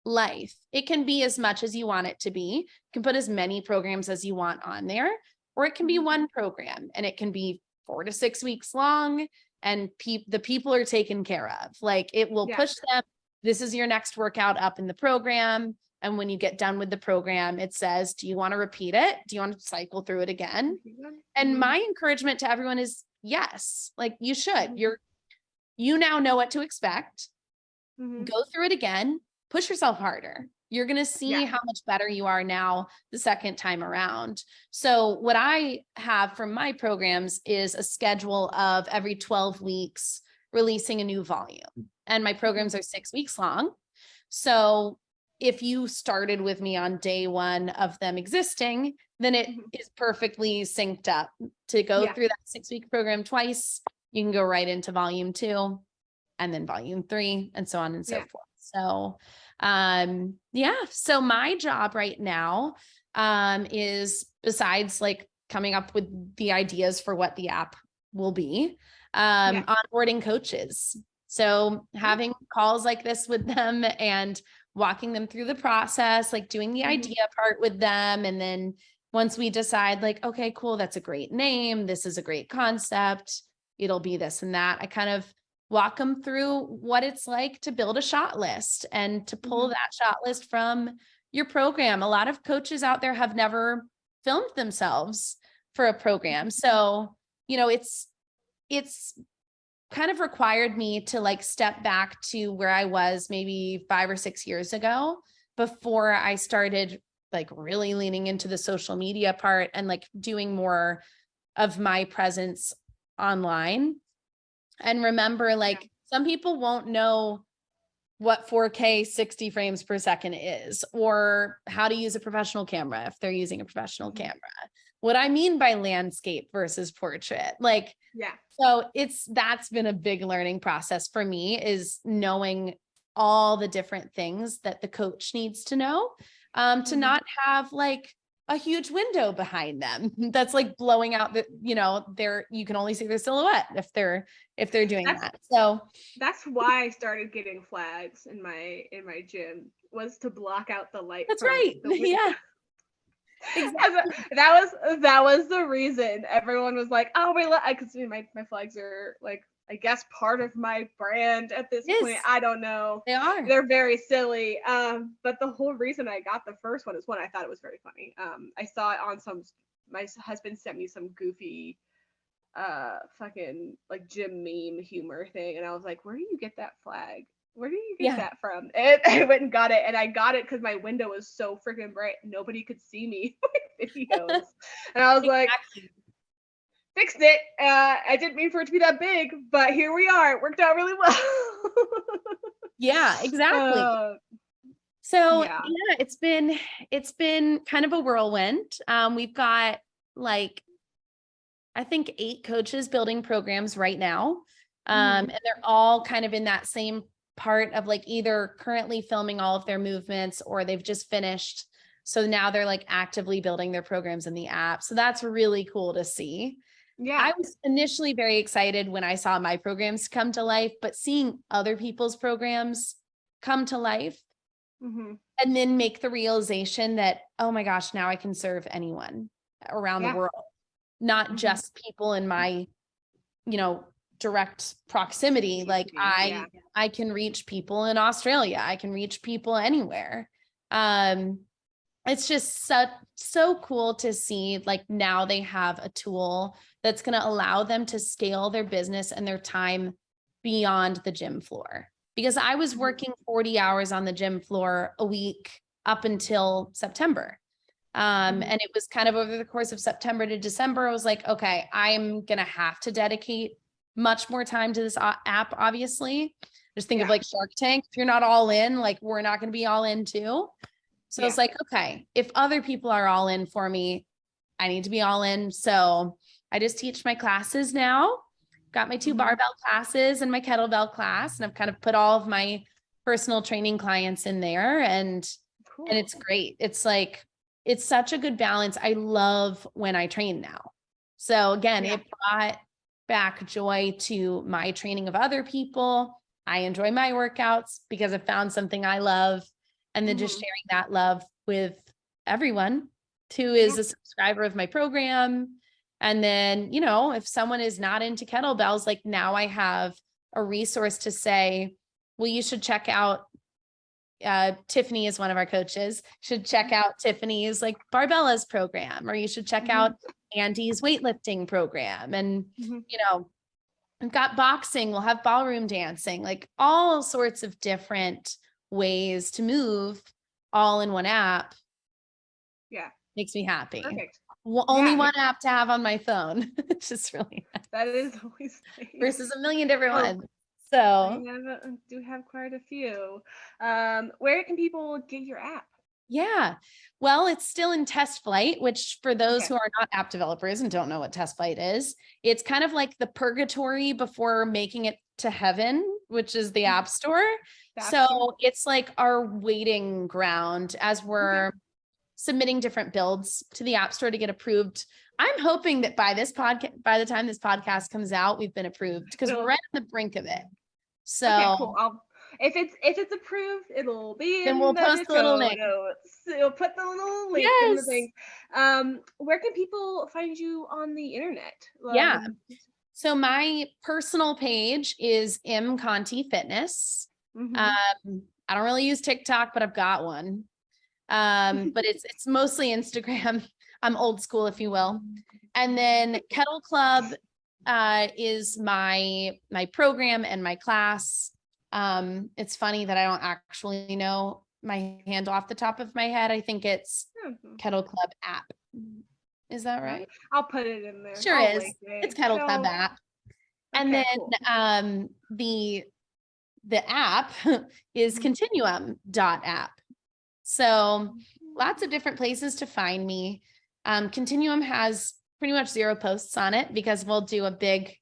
life. It can be as much as you want it to be. You can put as many programs as you want on there, or it can be one program, and it can be 4 to 6 weeks long, and the people are taken care of. Like it will push them. This is your next workout up in the program. And when you get done with the program, it says, do you want to repeat it? Do you want to cycle through it again? And my encouragement to everyone is yes, like you should. You now know what to expect. Go through it again, push yourself harder. You're going to see how much better you are now the second time around. So what I have from my programs is a schedule of every 12 weeks releasing a new volume. And my programs are 6 weeks long. So if you started with me on day one of them existing, then it is perfectly synced up to go through that 6-week program twice. You can go right into volume 2 and then volume 3 and so on and so forth. So, yeah. So my job right now, is besides like coming up with the ideas for what the app will be, onboarding coaches. So having calls like this with them and walking them through the process, like doing the idea part with them. And then once we decide like, okay, cool, that's a great name. This is a great concept. It'll be this and that. I kind of walk them through what it's like to build a shot list and to pull that shot list from your program. A lot of coaches out there have never filmed themselves for a program. So, it's kind of required me to like step back to where I was maybe 5 or 6 years ago before I started like really leaning into the social media part and like doing more of my presence online. And remember, like some people won't know what 4K 60 frames per second is, or how to use a professional camera if they're using a professional camera. What I mean by landscape versus portrait, like, so that's been a big learning process for me, is knowing all the different things that the coach needs to know, to not have like a huge window behind them that's like blowing out the, you can only see their silhouette if they're doing that. So that's why I started getting flags in my gym, was to block out the light. That's right. Yeah. Exactly. That was the reason everyone was like, oh, because my flags are like, I guess part of my brand at this point. I don't know. They're very silly. But the whole reason I got the first one is one, I thought it was very funny. I saw it on my husband sent me some goofy fucking like gym meme humor thing, and I was like, where do you get that flag? Where do you get that from? And I went and got it, and I got it because my window was so freaking bright, nobody could see me with videos. And I was like, fixed it. I didn't mean for it to be that big, but here we are. It worked out really well. Yeah, exactly. It's been kind of a whirlwind. We've got like, I think 8 coaches building programs right now. And they're all kind of in that same part of like either currently filming all of their movements or they've just finished. So now they're like actively building their programs in the app. So that's really cool to see. Yeah. I was initially very excited when I saw my programs come to life, but seeing other people's programs come to life and then make the realization that, oh my gosh, now I can serve anyone around the world, not just people in my, direct proximity. Like I can reach people in Australia. I can reach people anywhere. It's just so cool to see, like, now they have a tool that's going to allow them to scale their business and their time beyond the gym floor. Because I was working 40 hours on the gym floor a week up until September. And it was kind of over the course of September to December, I was like, okay, I'm going to have to dedicate much more time to this app, obviously. Just think of like Shark Tank. If you're not all in, like, we're not going to be all in too. So it's like, okay, if other people are all in for me, I need to be all in. So I just teach my classes now. Got my 2 barbell classes and my kettlebell class. And I've kind of put all of my personal training clients in there. And it's great. It's like, it's such a good balance. I love when I train now. So again, it brought back joy to my training of other people. I enjoy my workouts because I found something I love. And then just sharing that love with everyone who is a subscriber of my program. And then, if someone is not into kettlebells, like, now I have a resource to say, well, you should check out, Tiffany is one of our coaches, should check out Tiffany's like Barbella's program, or you should check out Andy's weightlifting program. And, we've got boxing, we'll have ballroom dancing, like all sorts of different ways to move all in one app. Yeah. Makes me happy. Perfect. Only one app to have on my phone. It's just really nice. That is always nice. Versus a million different ones. So I do have quite a few. Where can people get your app? Yeah. Well, it's still in test flight, which for those who are not app developers and don't know what test flight is, it's kind of like the purgatory before making it to heaven. which is the App Store. So it's like our waiting ground as we're submitting different builds to the App Store to get approved. I'm hoping that by the time this podcast comes out, we've been approved because we're right on the brink of it. So cool. If it's approved, it'll be then in we'll the post the little link. We'll put the little link in the thing. Where can people find you on the internet? So my personal page is M Conti Fitness. I don't really use TikTok, but I've got one. But it's mostly Instagram. I'm old school, if you will. And then Kettle Club is my program and my class. It's funny that I don't actually know my handle off the top of my head. I think it's Kettle Club app. Is that right? I'll put it in there. Sure is. It's Kettle Club app. And then the app is continuum.app. So lots of different places to find me. Continuum has pretty much 0 posts on it because we'll do a big,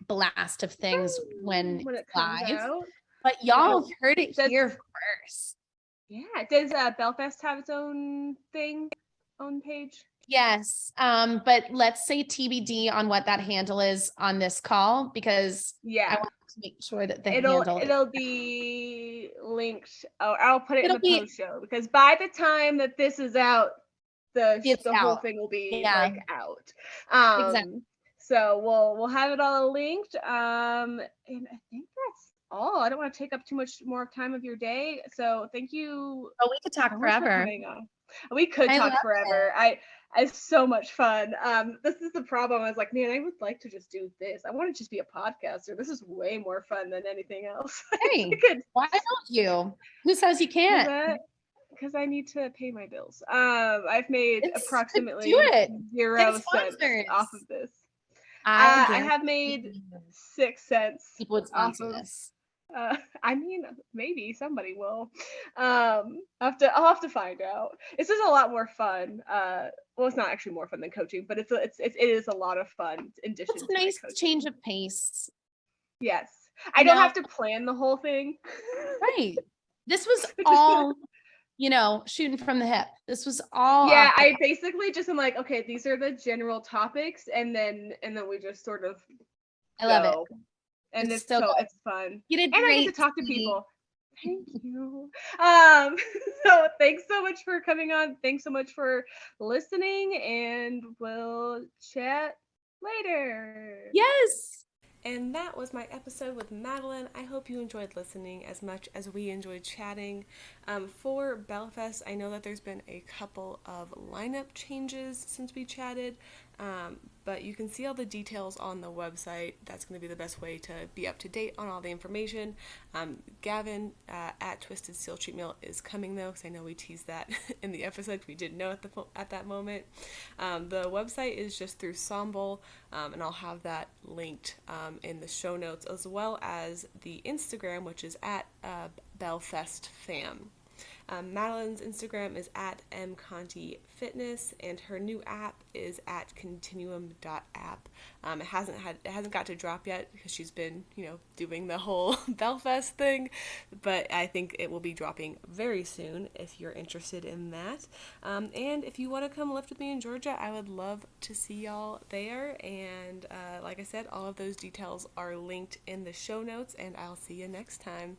blast of things when it's live. But y'all have heard it here first. Yeah. Does Bellfest have its own page? Yes. But let's say TBD on what that handle is on this call because I want to make sure that it'll be linked. I'll put it in the post show because by the time that this is out, the whole thing will be out. Exactly. So we'll have it all linked. And I think that's all. I don't want to take up too much more time of your day. So thank you. Oh, we could talk forever. We could talk forever. It's so much fun. This is the problem. I was like, man, I would like to just do this. I want to just be a podcaster. This is way more fun than anything else. Hey, why don't you? Who says you can't? Because I need to pay my bills. I've made approximately 0 cents off of this. I have made 6 cents. People would sponsor this. I mean, maybe somebody will. I'll have to find out. This is a lot more fun. Well, it's not actually more fun than coaching, but it is a lot of fun. In addition, it's a nice change of pace. Yes, I don't have to plan the whole thing. Right. This was all, shooting from the hip. This was all. Yeah, I basically just am like, okay, these are the general topics, and then we just sort of. I love it. And it's fun. You did and great. I get to talk to people. Thank you. So thanks so much for coming on. Thanks so much for listening, and we'll chat later. Yes. And that was my episode with Madeline. I hope you enjoyed listening as much as we enjoyed chatting. For Bellfest, I know that there's been a couple of lineup changes since we chatted, but you can see all the details on the website. That's going to be the best way to be up to date on all the information. Gavin at Twisted Steel Cheat Meal is coming though, because I know we teased that in the episode. We didn't know at that moment. The website is just through Somble, and I'll have that linked in the show notes, as well as the Instagram, which is at bellfestfam. Madeline's Instagram is at mcontifitness, and her new app is at continuum.app. It hasn't got to drop yet because she's been, doing the whole Bellfest thing, but I think it will be dropping very soon if you're interested in that. And if you want to come lift with me in Georgia, I would love to see y'all there. And like I said, all of those details are linked in the show notes, and I'll see you next time.